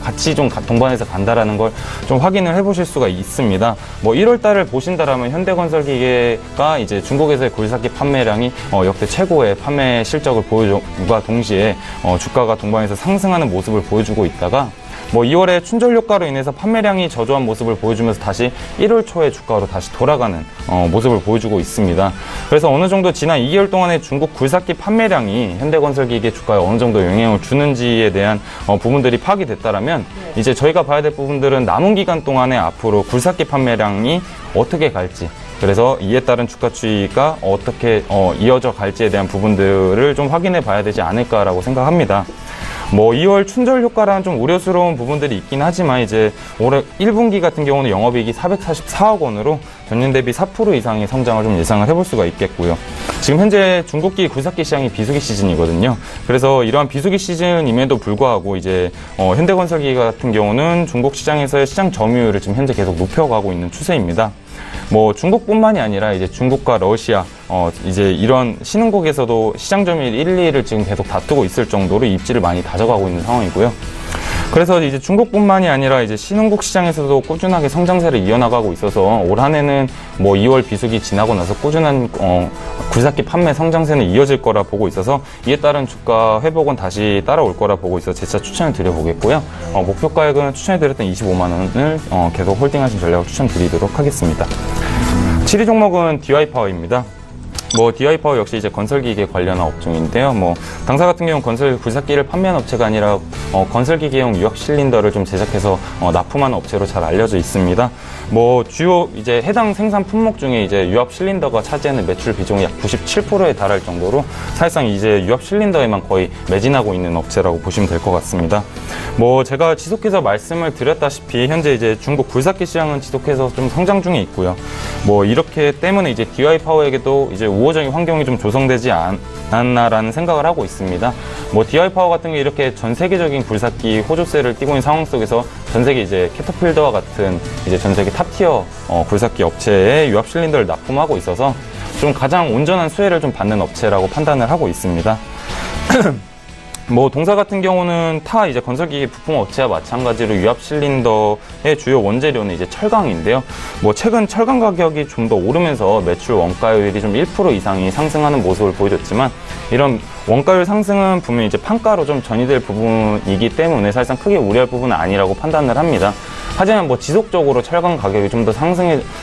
같이 좀 동반해서 간다라는 걸 좀 확인을 해보실 수가 있습니다. 뭐 1월 달을 보신다라면 현대건설기계가 이제 중국에서의 굴삭기 판매량이 역대 최고의 판매 실적을 보여줌과 동시에 주가가 동반해서 상승하는 모습을 보여주고 있다가, 뭐 2월에 춘절 효과로 인해서 판매량이 저조한 모습을 보여주면서 다시 1월 초에 주가로 다시 돌아가는 모습을 보여주고 있습니다. 그래서 어느 정도 지난 2개월 동안의 중국 굴삭기 판매량이 현대건설기계 주가에 어느 정도 영향을 주는지에 대한 부분들이 파악이 됐다라면, 이제 저희가 봐야 될 부분들은 남은 기간 동안에 앞으로 굴삭기 판매량이 어떻게 갈지, 그래서 이에 따른 주가 추이가 어떻게 이어져 갈지에 대한 부분들을 좀 확인해 봐야 되지 않을까라고 생각합니다. 뭐 2월 춘절 효과라는 좀 우려스러운 부분들이 있긴 하지만, 이제 올해 1분기 같은 경우는 영업이익이 444억 원으로 전년 대비 4% 이상의 성장을 좀 예상을 해볼 수가 있겠고요. 지금 현재 중국기 굴삭기 시장이 비수기 시즌이거든요. 그래서 이러한 비수기 시즌임에도 불구하고 이제 현대건설기 같은 경우는 중국 시장에서의 시장 점유율을 지금 현재 계속 높여가고 있는 추세입니다. 뭐 중국뿐만이 아니라 이제 중국과 러시아, 이제 이런 신흥국에서도 시장 점유율 1, 2위를 지금 계속 다투고 있을 정도로 입지를 많이 다져가고 있는 상황이고요. 그래서 이제 중국뿐만이 아니라 이제 신흥국 시장에서도 꾸준하게 성장세를 이어나가고 있어서 올 한해는 뭐 2월 비수기 지나고 나서 꾸준한 굴삭기 판매 성장세는 이어질 거라 보고 있어서, 이에 따른 주가 회복은 다시 따라올 거라 보고 있어서 재차 추천을 드려보겠고요. 목표가액은 추천해드렸던 25만 원을 계속 홀딩하신 전략을 추천드리도록 하겠습니다. 7위 종목은 DY파워입니다. 뭐 DY파워 역시 이제 건설기계 관련한 업종인데요. 뭐 당사 같은 경우는 건설 굴삭기를 판매하는 업체가 아니라 건설기계용 유압 실린더를 좀 제작해서 납품하는 업체로 잘 알려져 있습니다. 뭐 주요 이제 해당 생산 품목 중에 이제 유압 실린더가 차지하는 매출 비중이 약 97%에 달할 정도로 사실상 이제 유압 실린더에만 거의 매진하고 있는 업체라고 보시면 될 것 같습니다. 뭐 제가 지속해서 말씀을 드렸다시피 현재 이제 중국 굴삭기 시장은 지속해서 좀 성장 중에 있고요. 뭐 이렇게 때문에 이제 DY파워에게도 이제 우호적인 환경이 좀 조성되지 않았나라는 생각을 하고 있습니다. 뭐 DY파워 같은 게 이렇게 전 세계적인 굴삭기 호조세를 띠고 있는 상황 속에서 전 세계 이제 캐터필더와 같은 이제 전 세계 탑티어 굴삭기 업체에 유압 실린더를 납품하고 있어서 좀 가장 온전한 수혜를 좀 받는 업체라고 판단을 하고 있습니다. 뭐 동사 같은 경우는 타 이제 건설기계 부품 업체와 마찬가지로 유압 실린더의 주요 원재료는 이제 철강인데요. 뭐 최근 철강 가격이 좀 더 오르면서 매출 원가율이 좀 1% 이상이 상승하는 모습을 보여줬지만 이런 원가율 상승은 분명히 이제 판가로 좀 전이될 부분이기 때문에 사실상 크게 우려할 부분은 아니라고 판단을 합니다. 하지만 뭐 지속적으로 철강 가격이 좀 더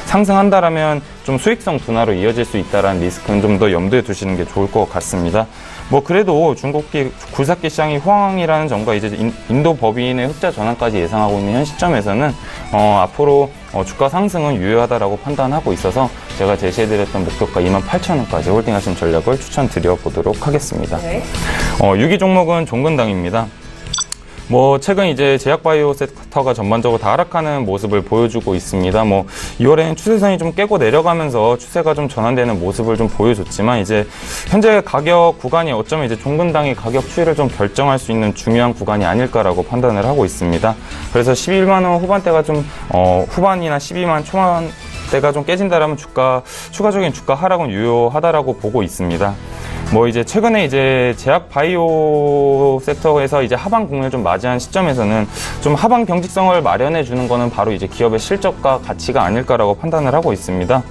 상승한다라면 좀 수익성 둔화로 이어질 수 있다라는 리스크는 좀 더 염두에 두시는 게 좋을 것 같습니다. 뭐 그래도 중국기 굴삭기 시장이 호황이라는 점과 이제 인도 법인의 흑자 전환까지 예상하고 있는 현 시점에서는 앞으로 주가 상승은 유효하다라고 판단하고 있어서 제가 제시해드렸던 목표가 28,000원까지 홀딩하신 전략을 추천드려 보도록 하겠습니다. 네. 6위 종목은 종근당입니다. 뭐 최근 이제 제약바이오 섹터가 전반적으로 다 하락하는 모습을 보여주고 있습니다. 뭐 2월에는 추세선이 좀 깨고 내려가면서 추세가 좀 전환되는 모습을 좀 보여줬지만 이제 현재 가격 구간이 어쩌면 이제 종근당의 가격 추이를 좀 결정할 수 있는 중요한 구간이 아닐까라고 판단을 하고 있습니다. 그래서 11만 원 후반대가 좀 후반이나 12만 초반대가 좀 깨진다라면 추가적인 주가 하락은 유효하다라고 보고 있습니다. 뭐 이제 최근에 이제 제약 바이오 섹터에서 이제 하방 국면을 좀 맞이한 시점에서는 좀 하방 경직성을 마련해 주는 거는 바로 이제 기업의 실적과 가치가 아닐까라고 판단을 하고 있습니다.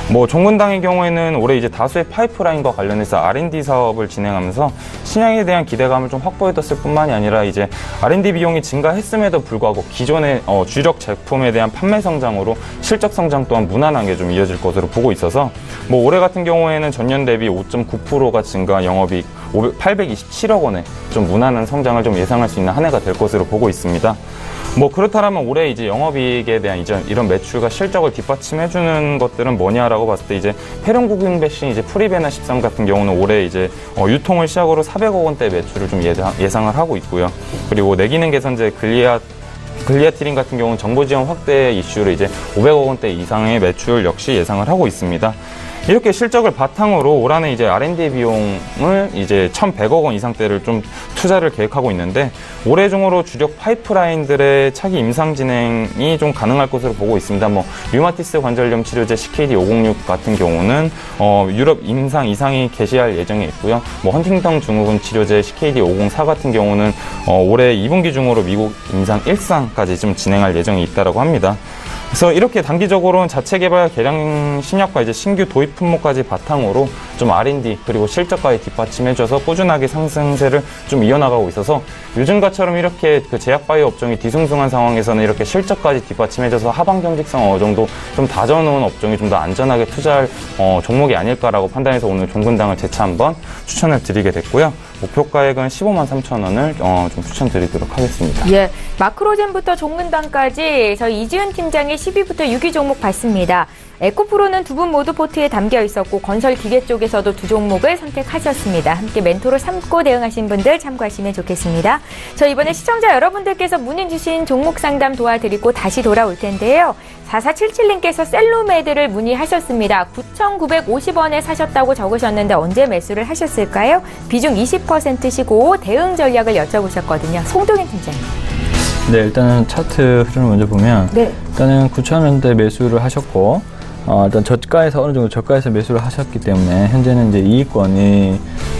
뭐 종근당의 경우에는 올해 이제 다수의 파이프라인과 관련해서 R&D 사업을 진행하면서 신약에 대한 기대감을 좀 확보해뒀을 뿐만이 아니라 이제 R&D 비용이 증가했음에도 불구하고 기존의 주력 제품에 대한 판매 성장으로 실적 성장 또한 무난하게 좀 이어질 것으로 보고 있어서 뭐 올해 같은 경우에는 전년 대비 5.9%가 증가, 영업이익 827억 원의 좀 무난한 성장을 좀 예상할 수 있는 한 해가 될 것으로 보고 있습니다. 뭐 그렇다면 올해 이제 영업이익에 대한 이런 매출과 실적을 뒷받침해주는 것들은 뭐냐라고 봤을 때 이제 폐렴구균 백신 이제 프리베나 13 같은 경우는 올해 이제 유통을 시작으로 400억 원대 매출을 좀 예상을 하고 있고요. 그리고 내기능 개선제 글리아티린 같은 경우는 정보 지원 확대 이슈로 이제 500억 원대 이상의 매출 역시 예상을 하고 있습니다. 이렇게 실적을 바탕으로 올 한해 이제 R&D 비용을 이제 1,100억 원 이상대를 좀 투자를 계획하고 있는데 올해 중으로 주력 파이프라인들의 차기 임상 진행이 좀 가능할 것으로 보고 있습니다. 뭐 류마티스 관절염 치료제 CKD506 같은 경우는 유럽 임상 이상이 개시할 예정에 있고요. 뭐 헌팅턴 증후군 치료제 CKD504 같은 경우는 올해 2분기 중으로 미국 임상 1상까지 좀 진행할 예정이 있다라고 합니다. 그래서 이렇게 단기적으로는 자체 개발 개량 신약과 이제 신규 도입 품목까지 바탕으로 좀 R&D 그리고 실적까지 뒷받침해줘서 꾸준하게 상승세를 좀 이어나가고 있어서 요즘과처럼 이렇게 그 제약바이오 업종이 뒤숭숭한 상황에서는 이렇게 실적까지 뒷받침해줘서 하방 경직성 어느 정도 좀 다져놓은 업종이 좀 더 안전하게 투자할 종목이 아닐까라고 판단해서 오늘 종근당을 재차 한번 추천을 드리게 됐고요. 목표가액은 15만 3천 원을 좀 추천드리도록 하겠습니다. 예, 마크로젠부터 종근당까지 저희 이지은 팀장의 10위부터 6위 종목 봤습니다. 에코프로는 두 분 모두 포트에 담겨 있었고 건설 기계 쪽에서도 두 종목을 선택하셨습니다. 함께 멘토로 삼고 대응하신 분들 참고하시면 좋겠습니다. 저 이번에 시청자 여러분들께서 문의 주신 종목 상담 도와드리고 다시 돌아올 텐데요. 4477님께서 셀로메드를 문의하셨습니다. 9,950원에 사셨다고 적으셨는데 언제 매수를 하셨을까요? 비중 20%시고 대응 전략을 여쭤보셨거든요. 송동현 팀장님. 네, 일단은 차트 흐름을 먼저 보면 일단은 9,000원대 매수를 하셨고 일단 저가에서 어느 정도 저가에서 매수를 하셨기 때문에 현재는 이제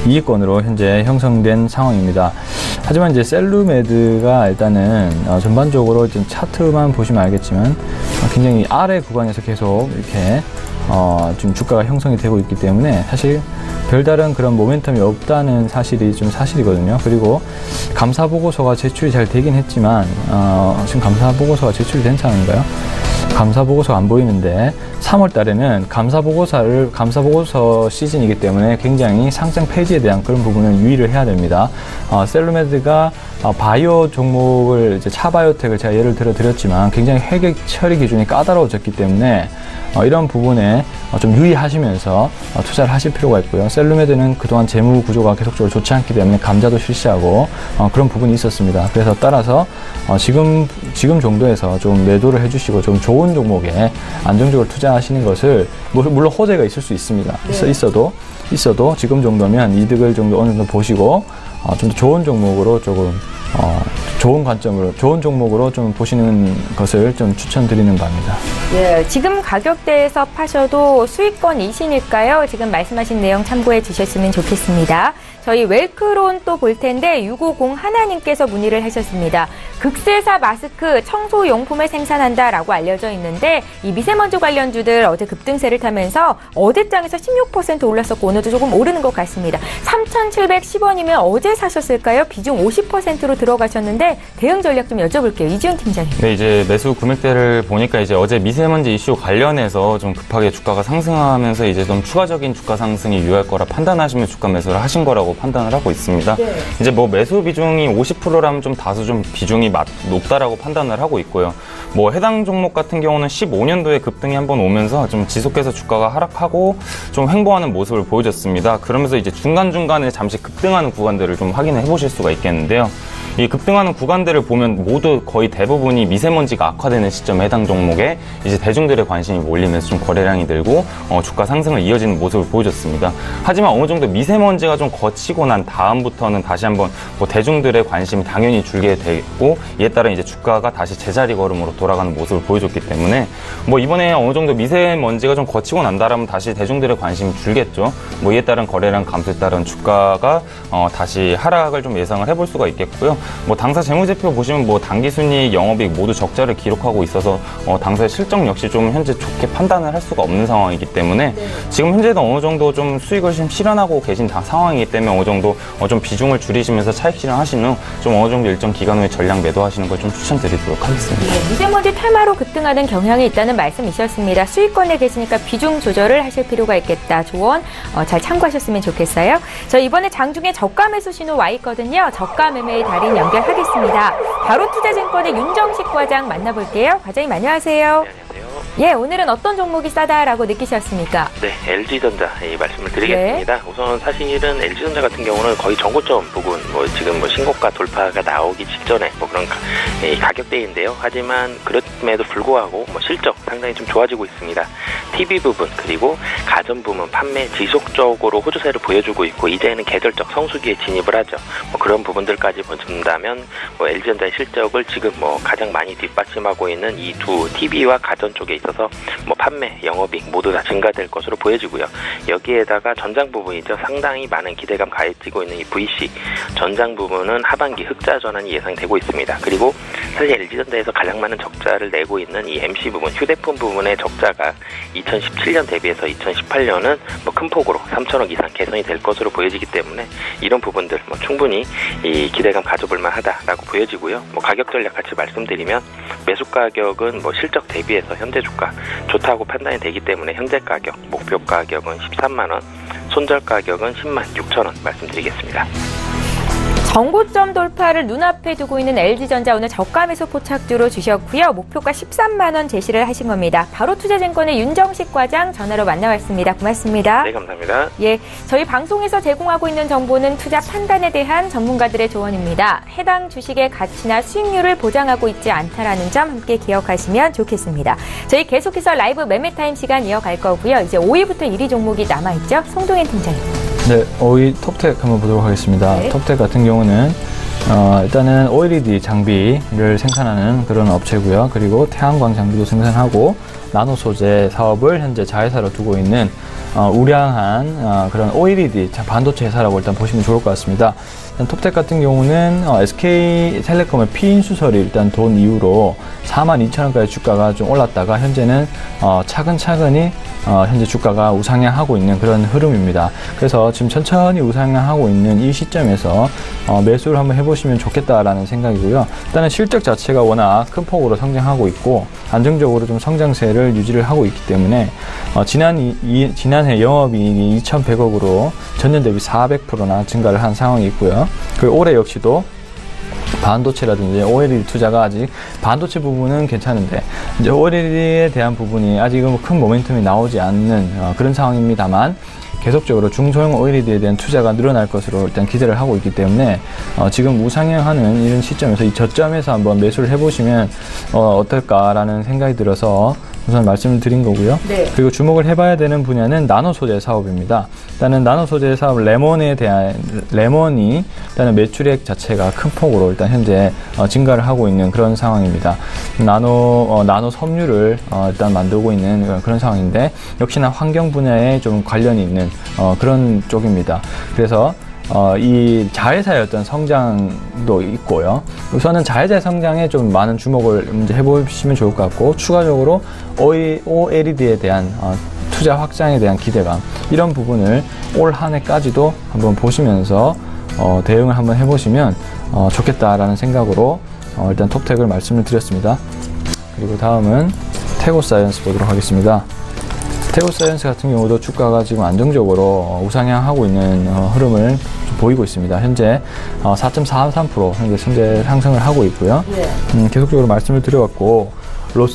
이익권으로 현재 형성된 상황입니다. 하지만 이제 셀루메드가 일단은 전반적으로 좀 차트만 보시면 알겠지만 굉장히 아래 구간에서 계속 이렇게 지금 주가가 형성이 되고 있기 때문에 사실 별다른 그런 모멘텀이 없다는 사실이 좀 사실이거든요. 그리고 감사보고서가 제출이 잘 되긴 했지만 지금 감사보고서가 제출이 된 상황인가요? 감사보고서가 안 보이는데 3월 달에는 감사보고서 시즌이기 때문에 굉장히 상장 폐지에 대한 그런 부분을 유의를 해야 됩니다. 셀루메드가 바이오 종목을 이제 차바이오텍을 제가 예를 들어 드렸지만 굉장히 회계 처리 기준이 까다로워졌기 때문에 이런 부분에 좀 유의하시면서 투자를 하실 필요가 있고요. 셀루메드는 그동안 재무 구조가 계속적으로 좋지 않기 때문에 감자도 실시하고 그런 부분이 있었습니다. 그래서 따라서 지금 정도에서 좀 매도를 해주시고 좀 좋은 종목에 안정적으로 투자하시는 것을 물론 호재가 있을 수 있습니다. 있어도 지금 정도면 이득을 정도 어느 정도 보시고 좀 더 좋은 종목으로 조금 좋은 관점으로, 좋은 종목으로 좀 보시는 것을 좀 추천드리는 바입니다. 예, 지금 가격대에서 파셔도 수익권이시니까요. 지금 말씀하신 내용 참고해 주셨으면 좋겠습니다. 저희 웰크론 또 볼 텐데 650 하나님께서 문의를 하셨습니다. 극세사 마스크 청소용품을 생산한다라고 알려져 있는데 이 미세먼지 관련주들 어제 급등세를 타면서 어제장에서 16% 올랐었고 오늘도 조금 오르는 것 같습니다. 3,710원이면 어제 사셨을까요? 비중 50%로 들어가셨는데 대응 전략 좀 여쭤볼게요. 이지훈 팀장님. 네, 이제 매수 금액대를 보니까 이제 어제 미세먼지 이슈 관련해서 좀 급하게 주가가 상승하면서 이제 좀 추가적인 주가 상승이 유효할 거라 판단하시면 주가 매수를 하신 거라고 판단을 하고 있습니다. 네. 이제 뭐 매수 비중이 50%라면 좀 다소 좀 비중이 높다라고 판단을 하고 있고요. 뭐 해당 종목 같은 경우는 15년도에 급등이 한번 오면서 좀 지속해서 주가가 하락하고 좀 횡보하는 모습을 보여줬습니다. 그러면서 이제 중간중간에 잠시 급등하는 구간들을 좀 확인해 보실 수가 있겠는데요. 이 급등하는 구간들을 보면 모두 거의 대부분이 미세먼지가 악화되는 시점에 해당 종목에 이제 대중들의 관심이 몰리면서 좀 거래량이 늘고 주가 상승을 이어지는 모습을 보여줬습니다. 하지만 어느 정도 미세먼지가 좀 거치고 난 다음부터는 다시 한번 뭐 대중들의 관심이 당연히 줄게 되고 이에 따라 이제 주가가 다시 제자리 걸음으로 돌아가는 모습을 보여줬기 때문에 뭐 이번에 어느 정도 미세먼지가 좀 거치고 난다라면 다시 대중들의 관심이 줄겠죠. 뭐 이에 따른 거래량 감소에 따른 주가가 다시 하락을 좀 예상을 해볼 수가 있겠고요. 뭐 당사 재무제표 보시면 뭐 당기순이익, 영업이익 모두 적자를 기록하고 있어서 당사의 실적 역시 좀 현재 좋게 판단을 할 수가 없는 상황이기 때문에 지금 현재도 어느 정도 좀 수익을 좀 실현하고 계신 상황이기 때문에 어느 정도 좀 비중을 줄이시면서 차익 실현하신 후 좀 어느 정도 일정 기간 후에 전량 매도하시는 걸 좀 추천드리도록 하겠습니다. 네, 미세먼지 퇴마로 급등하는 경향이 있다는 말씀이셨습니다. 수익권에 계시니까 비중 조절을 하실 필요가 있겠다. 조언 잘 참고하셨으면 좋겠어요. 저 이번에 장중에 저가 매수 신호 와 있거든요. 저가 매매의 달인 연결하겠습니다. 바로투자증권의 윤정식 과장 만나볼게요. 과장님 안녕하세요. 네, 안녕하세요. 예, 오늘은 어떤 종목이 싸다라고 느끼셨습니까? 네, LG전자 말씀을 드리겠습니다. 우선 사실은 LG전자 같은 경우는 거의 전고점 부근, 지금 신고가 돌파가 나오기 직전에 그런 가격대인데요. 하지만 그럼에도 불구하고 실적 상당히 좀 좋아지고 있습니다. TV 부분 그리고 가전 부문 판매 지속적으로 호조세를 보여주고 있고 이제는 계절적 성수기에 진입을 하죠. 그런 부분들까지 본다면 LG전자의 실적을 지금 가장 많이 뒷받침하고 있는 이 두 TV와 가전 쪽에 있어서 판매, 영업이익 모두 다 증가될 것으로 보여지고요. 여기에다가 전장 부분이죠. 상당히 많은 기대감 가해지고 있는 이 VC 전장 부분은 하반기 흑자 전환이 예상되고 있습니다. 그리고 사실 LG전자에서 가장 많은 적자를 내고 있는 이 MC 부분, 휴대폰 부분의 적자가 2017년 대비해서 2018년은 큰 폭으로 3천억 이상 개선이 될 것으로 보여지기 때문에 이런 부분들 충분히 이 기대감 가져볼 만하다라고 보여지고요. 가격 전략 같이 말씀드리면 매수 가격은 실적 대비해서 현재 주가 좋다고 판단이 되기 때문에 현재 가격, 목표 가격은 13만 원, 손절 가격은 10만 6천 원 말씀드리겠습니다. 정고점 돌파를 눈앞에 두고 있는 LG전자 오늘 저가 매수 포착주로 주셨고요. 목표가 13만 원 제시를 하신 겁니다. 바로투자증권의 윤정식 과장 전화로 만나봤습니다. 고맙습니다. 네, 감사합니다. 예, 저희 방송에서 제공하고 있는 정보는 투자 판단에 대한 전문가들의 조언입니다. 해당 주식의 가치나 수익률을 보장하고 있지 않다라는 점 함께 기억하시면 좋겠습니다. 저희 계속해서 라이브 매매타임 시간 이어갈 거고요. 이제 5위부터 1위 종목이 남아있죠. 송동현 팀장님. 네, 5위 톱텍 한번 보도록 하겠습니다. 네. 톱텍 같은 경우는 일단은 OLED 장비를 생산하는 그런 업체고요. 그리고 태양광 장비도 생산하고 나노 소재 사업을 현재 자회사로 두고 있는 우량한 그런 OLED 반도체 회사라고 일단 보시면 좋을 것 같습니다. 일단 톱텍 같은 경우는 SK텔레콤의 피인수설이 일단 돈 이후로 42,000원까지 주가가 좀 올랐다가 현재는 차근차근히 현재 주가가 우상향하고 있는 그런 흐름입니다. 그래서 지금 천천히 우상향하고 있는 이 시점에서 매수를 한번 해보시면 좋겠다라는 생각이고요. 일단은 실적 자체가 워낙 큰 폭으로 성장하고 있고 안정적으로 좀 성장세를 유지를 하고 있기 때문에 지난해 영업이익이 2,100억으로 전년 대비 400%나 증가를 한 상황이 있고요. 그리고 올해 역시도 반도체라든지 OLED 투자가 아직 반도체 부분은 괜찮은데 이제 OLED에 대한 부분이 아직은 큰 모멘텀이 나오지 않는 그런 상황입니다만 계속적으로 중소형 OLED에 대한 투자가 늘어날 것으로 일단 기대를 하고 있기 때문에 지금 우상향하는 이런 시점에서 이 저점에서 한번 매수를 해보시면 어떨까라는 생각이 들어서 우선 말씀을 드린 거고요. 네. 그리고 주목을 해봐야 되는 분야는 나노 소재 사업입니다. 일단은 나노 소재 사업 레몬이 일단은 매출액 자체가 큰 폭으로 일단 현재 증가를 하고 있는 그런 상황입니다. 나노 섬유를 일단 만들고 있는 그런 상황인데 역시나 환경 분야에 좀 관련이 있는 그런 쪽입니다. 그래서 이 자회사의 어떤 성장도 있고요. 우선은 자회사의 성장에 좀 많은 주목을 이제 해보시면 좋을 것 같고, 추가적으로 OLED에 대한 투자 확장에 대한 기대감, 이런 부분을 올 한 해까지도 한번 보시면서 대응을 한번 해보시면 좋겠다라는 생각으로 일단 톱텍을 말씀을 드렸습니다. 그리고 다음은 태고사이언스 보도록 하겠습니다. 태고사이언스 같은 경우도 주가가 지금 안정적으로 우상향하고 있는 흐름을 좀 보이고 있습니다. 현재 4.43% 현재 상승을 하고 있고요. 계속적으로 말씀을 드려왔고,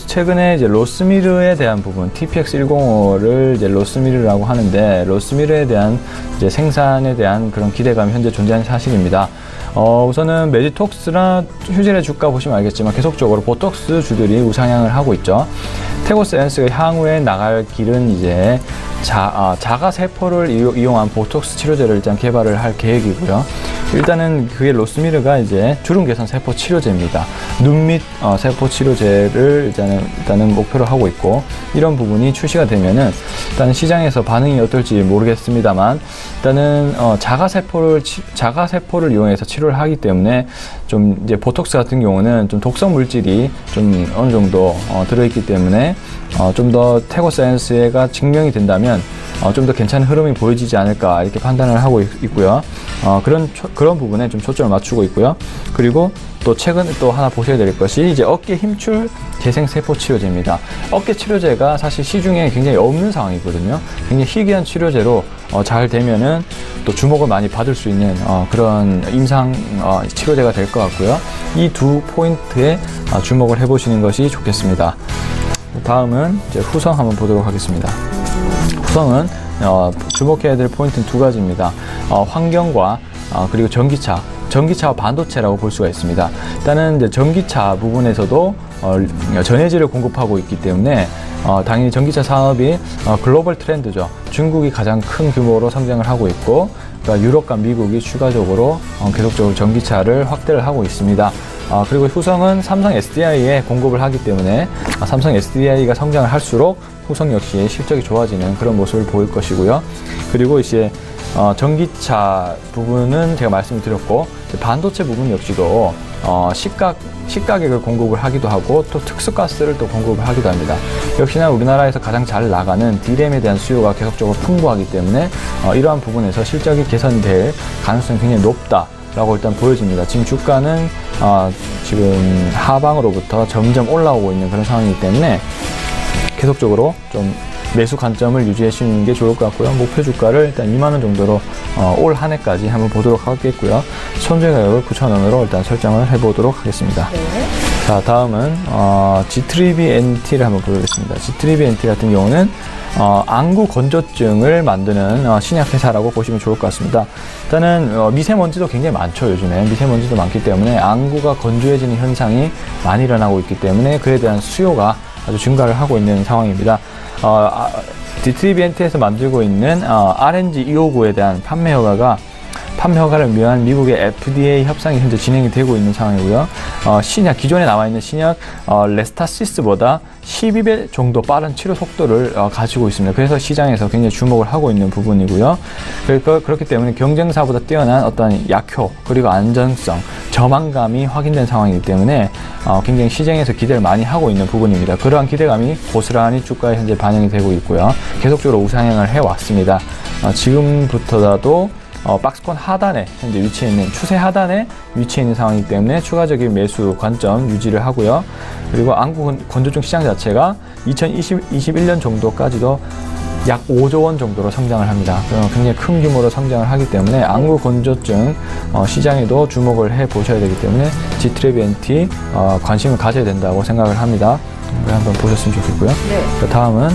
최근에 이제 로스미르에 대한 부분, TPX105를 이제 로스미르라고 하는데, 로스미르에 대한 이제 생산에 대한 그런 기대감이 현재 존재하는 사실입니다. 우선은 메디톡스나 휴젤의 주가 보시면 알겠지만 계속적으로 보톡스 주들이 우상향을 하고 있죠. 태고사이언스가 향후에 나갈 길은 이제 자가 세포를 이용한 보톡스 치료제를 일단 개발을 할 계획이고요. 일단은 그게 로스미르가 이제 주름 개선 세포 치료제입니다. 눈밑 세포 치료제를 일단은 목표로 하고 있고, 이런 부분이 출시가 되면은 일단 시장에서 반응이 어떨지 모르겠습니다만, 일단은 자가 세포를 이용해서 치료를 하기 때문에 좀 이제 보톡스 같은 경우는 좀 독성 물질이 좀 어느 정도 들어있기 때문에 좀 더 태고사이언스가 증명이 된다면 좀 더 괜찮은 흐름이 보여지지 않을까, 이렇게 판단을 하고 있고요. 그런 부분에 좀 초점을 맞추고 있고요. 그리고 또 최근에 또 하나 보셔야 될 것이 이제 어깨 힘줄 재생세포 치료제입니다. 어깨 치료제가 사실 시중에 굉장히 없는 상황이거든요. 굉장히 희귀한 치료제로 잘 되면은 또 주목을 많이 받을 수 있는 그런 임상 치료제가 될 것 같고요. 이 두 포인트에 주목을 해보시는 것이 좋겠습니다. 다음은 이제 후성 한번 보도록 하겠습니다. 후성은 주목해야 될 포인트는 두 가지입니다. 환경과 그리고 전기차와 반도체라고 볼 수가 있습니다. 일단은 이제 전기차 부분에서도 전해질을 공급하고 있기 때문에 당연히 전기차 산업이 글로벌 트렌드죠. 중국이 가장 큰 규모로 성장을 하고 있고, 그러니까 유럽과 미국이 추가적으로 계속적으로 전기차를 확대를 하고 있습니다. 그리고 후성은 삼성 SDI에 공급을 하기 때문에 삼성 SDI가 성장을 할수록 후성 역시 실적이 좋아지는 그런 모습을 보일 것이고요. 그리고 이제 전기차 부분은 제가 말씀을 드렸고, 반도체 부분 역시도 시가격을 공급을 하기도 하고, 또 특수가스를 또 공급을 하기도 합니다. 역시나 우리나라에서 가장 잘 나가는 D램에 대한 수요가 계속적으로 풍부하기 때문에 이러한 부분에서 실적이 개선될 가능성이 굉장히 높다라고 일단 보여집니다. 지금 주가는 지금 하방으로부터 점점 올라오고 있는 그런 상황이기 때문에 계속적으로 좀 매수 관점을 유지해 주시는 게 좋을 것 같고요. 목표 주가를 일단 2만원 정도로 올 한 해까지 한번 보도록 하겠고요. 손절 가격을 9,000원으로 일단 설정을 해보도록 하겠습니다. 네. 자, 다음은 G3BNT를 한번 보겠습니다. G3BNT 같은 경우는 안구 건조증을 만드는 신약회사라고 보시면 좋을 것 같습니다. 일단은 미세먼지도 굉장히 많죠. 요즘에 미세먼지도 많기 때문에 안구가 건조해지는 현상이 많이 일어나고 있기 때문에 그에 대한 수요가 아주 증가를 하고 있는 상황입니다. G3BNT에서 만들고 있는 RNG259에 대한 판매 허가를 위한 미국의 FDA 협상이 현재 진행이 되고 있는 상황이고요. 기존에 나와 있는 신약 레스타시스보다 12배 정도 빠른 치료 속도를 가지고 있습니다. 그래서 시장에서 굉장히 주목을 하고 있는 부분이고요. 그렇기 때문에 경쟁사보다 뛰어난 어떤 약효, 그리고 안전성, 저만감이 확인된 상황이기 때문에 굉장히 시장에서 기대를 많이 하고 있는 부분입니다. 그러한 기대감이 고스란히 주가에 현재 반영이 되고 있고요. 계속적으로 우상향을 해왔습니다. 지금부터라도 박스권 하단에 현재 위치해 있는, 추세 하단에 위치해 있는 상황이기 때문에 추가적인 매수 관점 유지를 하고요. 그리고 안구 건조증 시장 자체가 2021년 정도까지도 약 5조 원 정도로 성장을 합니다. 굉장히 큰 규모로 성장을 하기 때문에 안구 건조증 시장에도 주목을 해 보셔야 되기 때문에 G3BNT 관심을 가져야 된다고 생각을 합니다. 한번 보셨으면 좋겠고요. 네. 다음은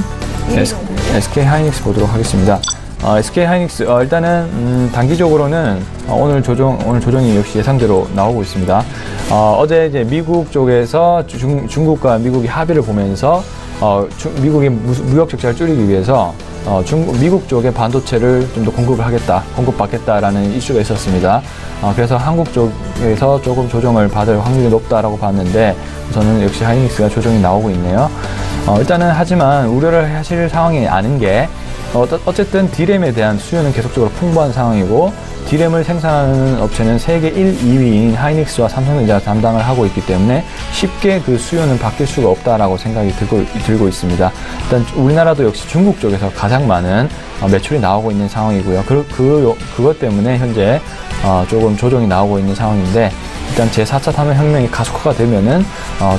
SK하이닉스 보도록 하겠습니다. SK하이닉스 일단은 단기적으로는 오늘 조정이 역시 예상대로 나오고 있습니다. 어제 이제 미국 쪽에서 중국과 미국이 합의를 보면서 미국의 무역 적자를 줄이기 위해서 미국 쪽에 반도체를 좀 더 공급받겠다라는 이슈가 있었습니다. 그래서 한국 쪽에서 조금 조정을 받을 확률이 높다라고 봤는데 우선은 역시 하이닉스가 조정이 나오고 있네요. 일단은 하지만 우려를 하실 상황이 아닌 게 어쨌든 D램에 대한 수요는 계속적으로 풍부한 상황이고 D램을 생산하는 업체는 세계 1, 2위인 하이닉스와 삼성전자가 담당을 하고 있기 때문에 쉽게 그 수요는 바뀔 수가 없다라고 생각이 들고 있습니다. 일단 우리나라도 역시 중국 쪽에서 가장 많은 매출이 나오고 있는 상황이고요. 그것 때문에 현재 조금 조정이 나오고 있는 상황인데 일단 제4차 산업혁명이 가속화가 되면은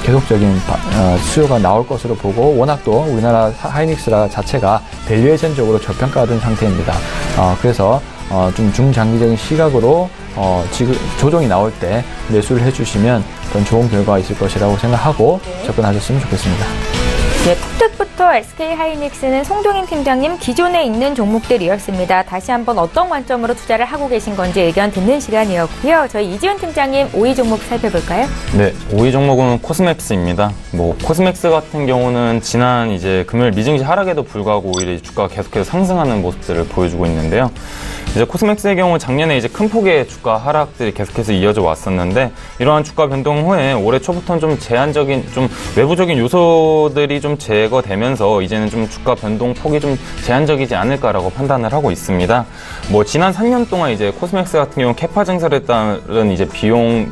계속적인 수요가 나올 것으로 보고 워낙 또 우리나라 하이닉스 자체가 밸류에이션적으로 저평가된 상태입니다. 그래서 좀 중장기적인 시각으로 지금 조정이 나올 때 매수를 해주시면 더 좋은 결과가 있을 것이라고 생각하고 접근하셨으면 좋겠습니다. 네, 푸특부터 SK하이닉스는 송동인 팀장님 기존에 있는 종목들이었습니다. 다시 한번 어떤 관점으로 투자를 하고 계신 건지 의견 듣는 시간이었고요. 저희 이지훈 팀장님 5위 종목 살펴볼까요? 네, 5위 종목은 코스맥스입니다. 코스맥스 같은 경우는 지난 이제 금요일 미증시 하락에도 불구하고 오히려 주가가 계속해서 상승하는 모습들을 보여주고 있는데요. 이제 코스맥스의 경우 작년에 이제 큰 폭의 주가 하락들이 계속해서 이어져 왔었는데 이러한 주가 변동 후에 올해 초부터는 좀 제한적인 좀 외부적인 요소들이 좀 제거되면서 이제는 좀 주가 변동 폭이 좀 제한적이지 않을까라고 판단을 하고 있습니다. 지난 3년 동안 이제 코스맥스 같은 경우 캐파 증설에 따른 이제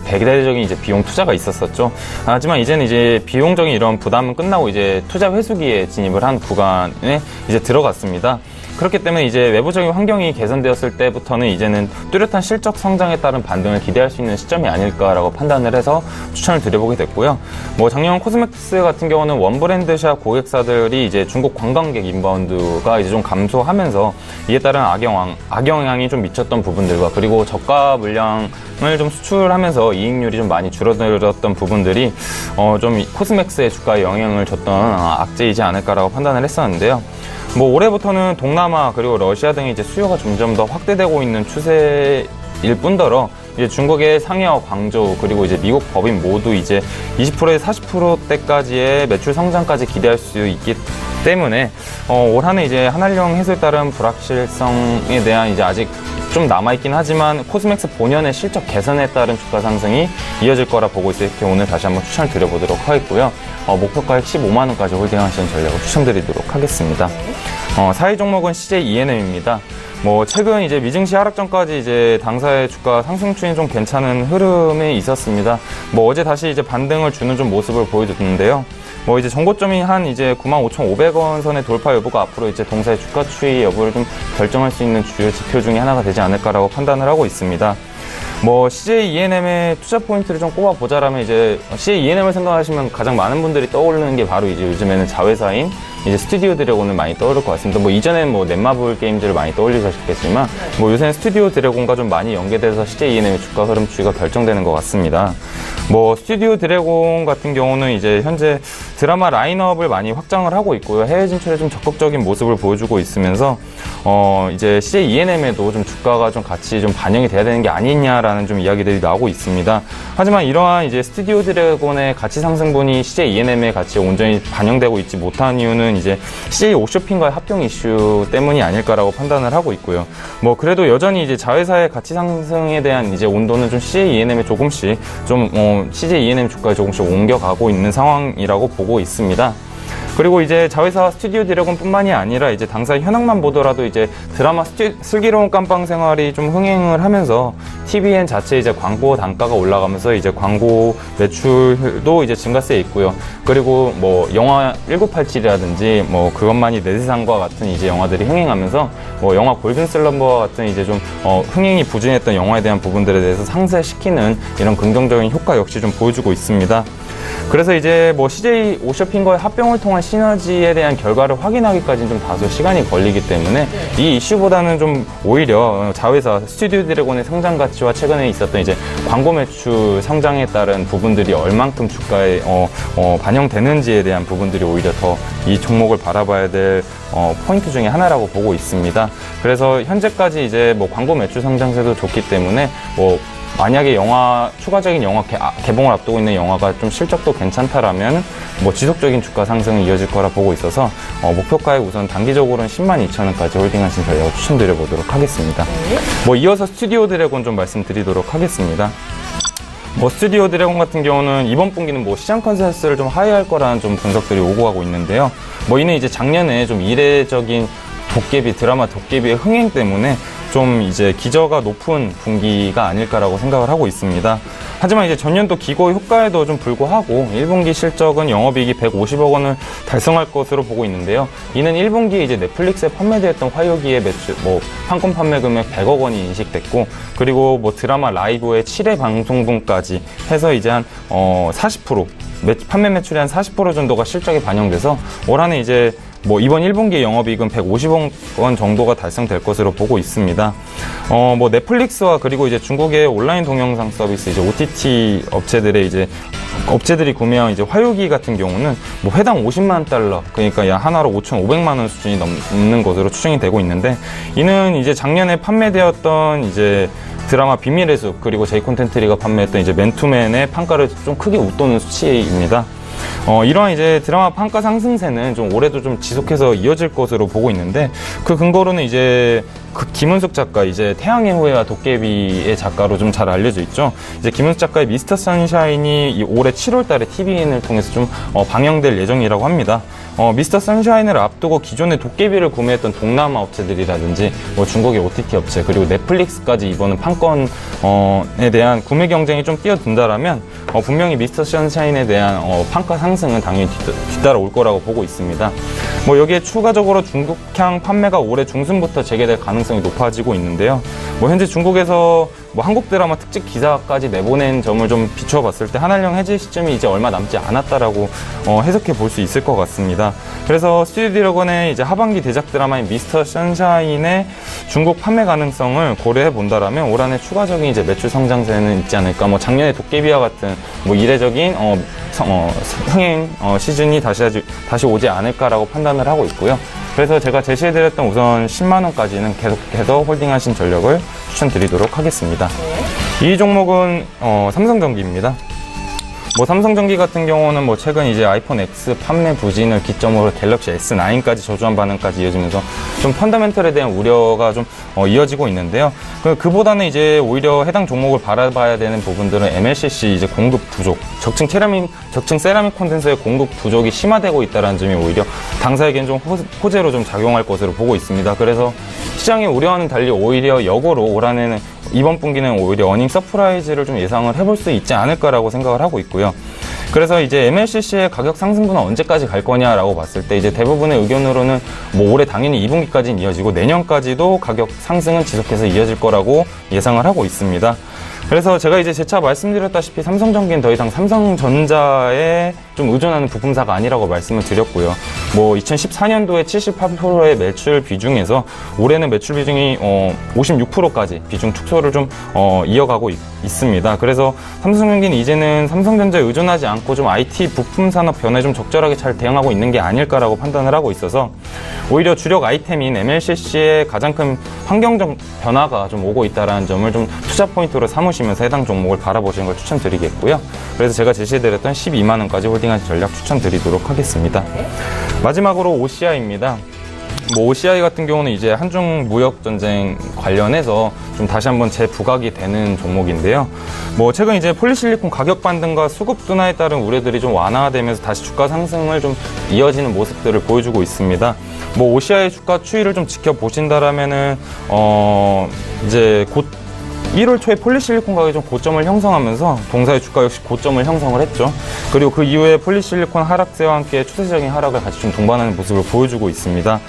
대대적인 이제 비용 투자가 있었었죠. 하지만 이제는 이제 비용적인 이런 부담은 끝나고 이제 투자 회수기에 진입을 한 구간에 이제 들어갔습니다. 그렇기 때문에 이제 외부적인 환경이 개선되었을 때부터는 이제는 뚜렷한 실적 성장에 따른 반등을 기대할 수 있는 시점이 아닐까라고 판단을 해서 추천을 드려보게 됐고요. 작년 코스맥스 같은 경우는 원브랜드샵 고객사들이 이제 중국 관광객 인바운드가 이제 좀 감소하면서 이에 따른 악영향이 좀 미쳤던 부분들과 그리고 저가 물량을 좀 수출하면서 이익률이 좀 많이 줄어들었던 부분들이 좀 코스맥스의 주가에 영향을 줬던 악재이지 않을까라고 판단을 했었는데요. 올해부터는 동남아 그리고 러시아 등의 이제 수요가 점점 더 확대되고 있는 추세일 뿐더러 이제 중국의 상해와 광저우 그리고 이제 미국 법인 모두 이제 20%에서 40%대까지의 매출 성장까지 기대할 수 있기 때문에 올 한해 이제 한한령 해소에 따른 불확실성에 대한 이제 아직 좀 남아있긴 하지만 코스맥스 본연의 실적 개선에 따른 주가 상승이 이어질 거라 보고 있을 때 오늘 다시 한번 추천을 드려보도록 하겠고요. 목표가액 15만원까지 홀딩하시는 전략을 추천드리도록 하겠습니다. 4위 종목은 CJ ENM입니다. 최근 이제 미증시 하락 전까지 이제 당사의 주가 상승 추이는 좀 괜찮은 흐름이 있었습니다. 어제 다시 이제 반등을 주는 좀 모습을 보여줬는데요. 이제 전고점이 한 이제 95,500원 선의 돌파 여부가 앞으로 이제 동사의 주가 추이 여부를 좀 결정할 수 있는 주요 지표 중에 하나가 되지 않을까라고 판단을 하고 있습니다. CJ ENM의 투자 포인트를 좀 꼽아보자라면 이제 CJ ENM을 생각하시면 가장 많은 분들이 떠오르는 게 바로 이제 요즘에는 자회사인 이제 스튜디오 드래곤을 많이 떠오를 것 같습니다. 이전엔 넷마블 게임즈를 많이 떠올리셨겠지만 요새는 스튜디오 드래곤과 좀 많이 연계돼서 CJ ENM의 주가 흐름 추이가 결정되는 것 같습니다. 스튜디오 드래곤 같은 경우는 이제 현재 드라마 라인업을 많이 확장을 하고 있고요. 해외 진출에 좀 적극적인 모습을 보여주고 있으면서 이제 CJ ENM에도 좀 주가가 좀 같이 좀 반영이 돼야 되는 게 아니냐라는 좀 이야기들이 나오고 있습니다. 하지만 이러한 이제 스튜디오 드래곤의 가치 상승분이 CJ ENM에 같이 온전히 반영되고 있지 못한 이유는 이제 CJ 옵쇼핑과의 합병 이슈 때문이 아닐까라고 판단을 하고 있고요. 그래도 여전히 이제 자회사의 가치 상승에 대한 이제 온도는 좀 CJ ENM에 조금씩 좀 CJ ENM 주가에 조금씩 옮겨가고 있는 상황이라고 보고 있습니다. 그리고 이제 자회사 스튜디오 드래곤 뿐만이 아니라 이제 당사의 현황만 보더라도 이제 드라마 슬기로운 깜빵 생활이 좀 흥행을 하면서 TVN 자체 이제 광고 단가가 올라가면서 이제 광고 매출도 이제 증가세에 있고요. 그리고 영화 1987이라든지 그것만이 내 세상과 같은 이제 영화들이 흥행하면서 영화 골든 슬럼버와 같은 이제 좀 흥행이 부진했던 영화에 대한 부분들에 대해서 상쇄시키는 이런 긍정적인 효과 역시 좀 보여주고 있습니다. 그래서 이제 CJ 옵쇼핑과의 합병을 통한 시너지에 대한 결과를 확인하기까지는 좀 다소 시간이 걸리기 때문에 이 이슈보다는 좀 오히려 자회사 스튜디오 드래곤의 성장 가치와 최근에 있었던 이제 광고 매출 성장에 따른 부분들이 얼만큼 주가에 반영되는지에 대한 부분들이 오히려 더 이 종목을 바라봐야 될 포인트 중에 하나라고 보고 있습니다. 그래서 현재까지 이제 광고 매출 성장세도 좋기 때문에 만약에 추가적인 영화 개봉을 앞두고 있는 영화가 좀 실적도 괜찮다라면 뭐 지속적인 주가 상승이 이어질 거라 보고 있어서 목표가에 우선 단기적으로는 102,000원까지 홀딩하신 전략을 추천드려 보도록 하겠습니다. 뭐 이어서 스튜디오 드래곤 좀 말씀드리도록 하겠습니다. 뭐 스튜디오 드래곤 같은 경우는 이번 분기는 뭐 시장 컨센서스를 좀 하회할 거라는 좀 분석들이 오고 가고 있는데요. 뭐 이는 이제 작년에 좀 이례적인 드라마 도깨비의 흥행 때문에 좀 이제 기저가 높은 분기가 아닐까라고 생각을 하고 있습니다. 하지만 이제 전년도 기고 효과에도 좀 불구하고 1분기 실적은 영업이익이 150억 원을 달성할 것으로 보고 있는데요. 이는 1분기에 이제 넷플릭스에 판매되었던 화요기의 매출, 판권 판매 금액 100억 원이 인식됐고, 그리고 뭐 드라마 라이브의 7회 방송분까지 해서 이제 한 40% 판매 매출의 한 40% 정도가 실적에 반영돼서 올 한해 이제 뭐 이번 1분기 영업이익은 150억 원 정도가 달성될 것으로 보고 있습니다. 뭐 넷플릭스와 그리고 이제 중국의 온라인 동영상 서비스 이제 OTT 업체들이 구매한 이제 화요기 같은 경우는 뭐 회당 50만 달러, 그러니까 약 하나로 5,500만 원 수준이 넘는 것으로 추정이 되고 있는데, 이는 이제 작년에 판매되었던 이제 드라마 비밀의 숲 그리고 제이콘텐트리가 판매했던 이제 맨투맨의 판가를 좀 크게 웃도는 수치입니다. 이러한 이제 드라마 판가 상승세는 좀 올해도 좀 지속해서 이어질 것으로 보고 있는데, 그 근거로는 이제 그 김은숙 작가, 이제 태양의 후예와 도깨비의 작가로 좀 잘 알려져 있죠. 이제 김은숙 작가의 미스터 선샤인이 올해 7월 달에 TVN을 통해서 좀 방영될 예정이라고 합니다. 미스터 선샤인을 앞두고 기존의 도깨비를 구매했던 동남아 업체들이라든지 뭐 중국의 OTT 업체 그리고 넷플릭스까지 이번은 판권에 대한 구매 경쟁이 좀 뛰어든다라면 분명히 미스터 선샤인에 대한 판가 상승은 당연히 뒤따라올 거라고 보고 있습니다. 뭐 여기에 추가적으로 중국향 판매가 올해 중순부터 재개될 가능성이 높아지고 있는데요. 뭐 현재 중국에서 뭐 한국 드라마 특집 기사까지 내보낸 점을 좀 비춰봤을 때 한한령 해제 시점이 이제 얼마 남지 않았다라고 해석해 볼 수 있을 것 같습니다. 그래서 스튜디오 드래곤의 이제 하반기 대작 드라마인 미스터 선샤인의 중국 판매 가능성을 고려해 본다라면 올 한해 추가적인 이제 매출 성장세는 있지 않을까. 뭐 작년에 도깨비와 같은 뭐 이례적인 흥행 시즌이 다시 오지 않을까라고 판단을 하고 있고요. 그래서 제가 제시해드렸던 우선 10만 원까지는 계속해서 홀딩하신 전략을 추천드리도록 하겠습니다. 이 종목은 삼성전기입니다. 뭐 삼성전기 같은 경우는 뭐 최근 이제 아이폰 X 판매 부진을 기점으로 갤럭시 S9까지 저조한 반응까지 이어지면서 좀 펀더멘털에 대한 우려가 좀 이어지고 있는데요. 그보다는 이제 오히려 해당 종목을 바라봐야 되는 부분들은 MLCC 이제 공급 부족, 적층 세라믹 콘덴서의 공급 부족이 심화되고 있다는 점이 오히려 당사에겐 좀 호재로 좀 작용할 것으로 보고 있습니다. 그래서 시장의 우려와는 달리 오히려 역으로 올 한해는 이번 분기는 오히려 어닝 서프라이즈를 좀 예상을 해볼 수 있지 않을까라고 생각을 하고 있고요. 그래서 이제 MLCC의 가격 상승분은 언제까지 갈 거냐라고 봤을 때 이제 대부분의 의견으로는 뭐 올해 당연히 2분기까지는 이어지고 내년까지도 가격 상승은 지속해서 이어질 거라고 예상을 하고 있습니다. 그래서 제가 이제 재차 말씀드렸다시피 삼성전기는 더 이상 삼성전자에 좀 의존하는 부품사가 아니라고 말씀을 드렸고요. 뭐 2014년도에 78%의 매출 비중에서 올해는 매출 비중이 56%까지 비중 축소를 좀 이어가고 있습니다. 그래서 삼성전기는 이제는 삼성전자에 의존하지 않고 좀 IT 부품 산업 변화에 좀 적절하게 잘 대응하고 있는 게 아닐까라고 판단을 하고 있어서 오히려 주력 아이템인 MLCC의 가장 큰 환경적 변화가 좀 오고 있다는 점을 좀 투자 포인트로 삼으시면서 해당 종목을 바라보시는 걸 추천드리겠고요. 그래서 제가 제시해드렸던 12만 원까지 홀딩하신 전략 추천드리도록 하겠습니다. 마지막으로 OCI입니다. 뭐 OCI 같은 경우는 이제 한중 무역 전쟁 관련해서 좀 다시 한번 재부각이 되는 종목인데요. 뭐 최근 이제 폴리실리콘 가격 반등과 수급 둔화에 따른 우려들이 좀 완화되면서 다시 주가 상승을 좀 이어지는 모습들을 보여주고 있습니다. 뭐 OCI 주가 추이를 좀 지켜보신다라면은 이제 곧 1월 초에 폴리실리콘 가격이 좀 고점을 형성하면서 동사의 주가 역시 고점을 형성을 했죠. 그리고 그 이후에 폴리실리콘 하락세와 함께 추세적인 하락을 같이 좀 동반하는 모습을 보여주고 있습니다.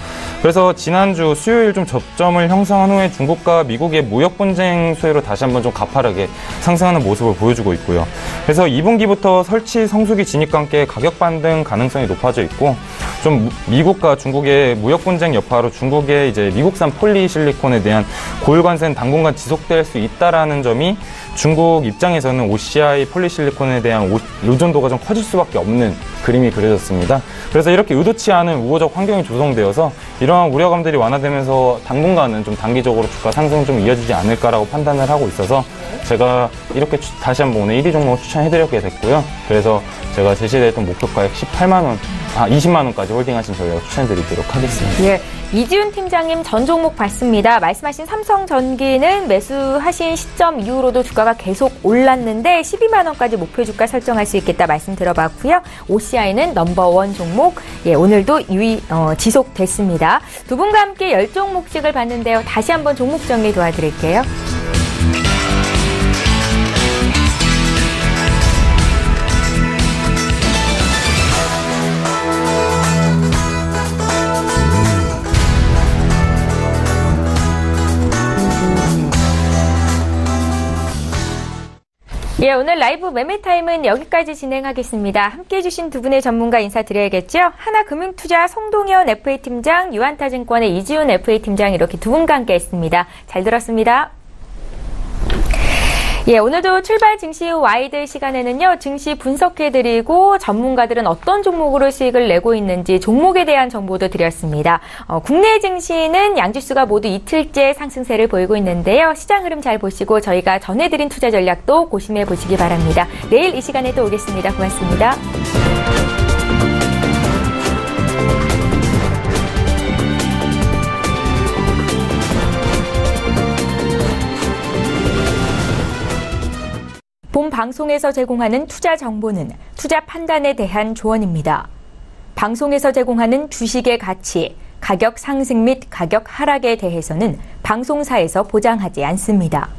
그래서 지난주 수요일 좀 저점을 형성한 후에 중국과 미국의 무역 분쟁 수혜로 다시 한번 좀 가파르게 상승하는 모습을 보여주고 있고요. 그래서 2분기부터 설치 성수기 진입과 함께 가격 반등 가능성이 높아져 있고, 좀 미국과 중국의 무역 분쟁 여파로 중국의 이제 미국산 폴리실리콘에 대한 고율 관세는 당분간 지속될 수 있다라는 점이 중국 입장에서는 OCI 폴리실리콘에 대한 의존도가 좀 커질 수밖에 없는 그림이 그려졌습니다. 그래서 이렇게 의도치 않은 우호적 환경이 조성되어서 이러한 우려감들이 완화되면서 당분간은 좀 단기적으로 주가 상승 좀 이어지지 않을까라고 판단을 하고 있어서 제가 이렇게 다시 한번 오늘 1위 종목을 추천해드렸게 됐고요. 그래서 제가 제시됐던 목표가액 20만 원까지 홀딩하신 전략을 추천드리도록 하겠습니다. 예, 이지훈 팀장님 전 종목 봤습니다. 말씀하신 삼성전기는 매수하신 시점 이후로도 주가가 계속 올랐는데 12만 원까지 목표 주가 설정할 수 있겠다 말씀 들어봤고요. OCI는 넘버원 종목, 예, 오늘도 지속됐습니다. 두 분과 함께 10종목씩을 봤는데요. 다시 한번 종목 정리 도와드릴게요. 예, 오늘 라이브 매매타임은 여기까지 진행하겠습니다. 함께해 주신 두 분의 전문가 인사드려야겠죠? 하나금융투자 송동현 FA팀장, 유한타증권의 이지훈 FA팀장 이렇게 두 분과 함께했습니다. 잘 들었습니다. 예, 오늘도 출발 증시 후 와이드 시간에는요, 증시 분석해드리고 전문가들은 어떤 종목으로 수익을 내고 있는지 종목에 대한 정보도 드렸습니다. 국내 증시는 양지수가 모두 이틀째 상승세를 보이고 있는데요. 시장 흐름 잘 보시고 저희가 전해드린 투자 전략도 고심해 보시기 바랍니다. 내일 이 시간에 또 오겠습니다. 고맙습니다. 본 방송에서 제공하는 투자 정보는 투자 판단에 대한 조언입니다. 방송에서 제공하는 주식의 가치, 가격 상승 및 가격 하락에 대해서는 방송사에서 보장하지 않습니다.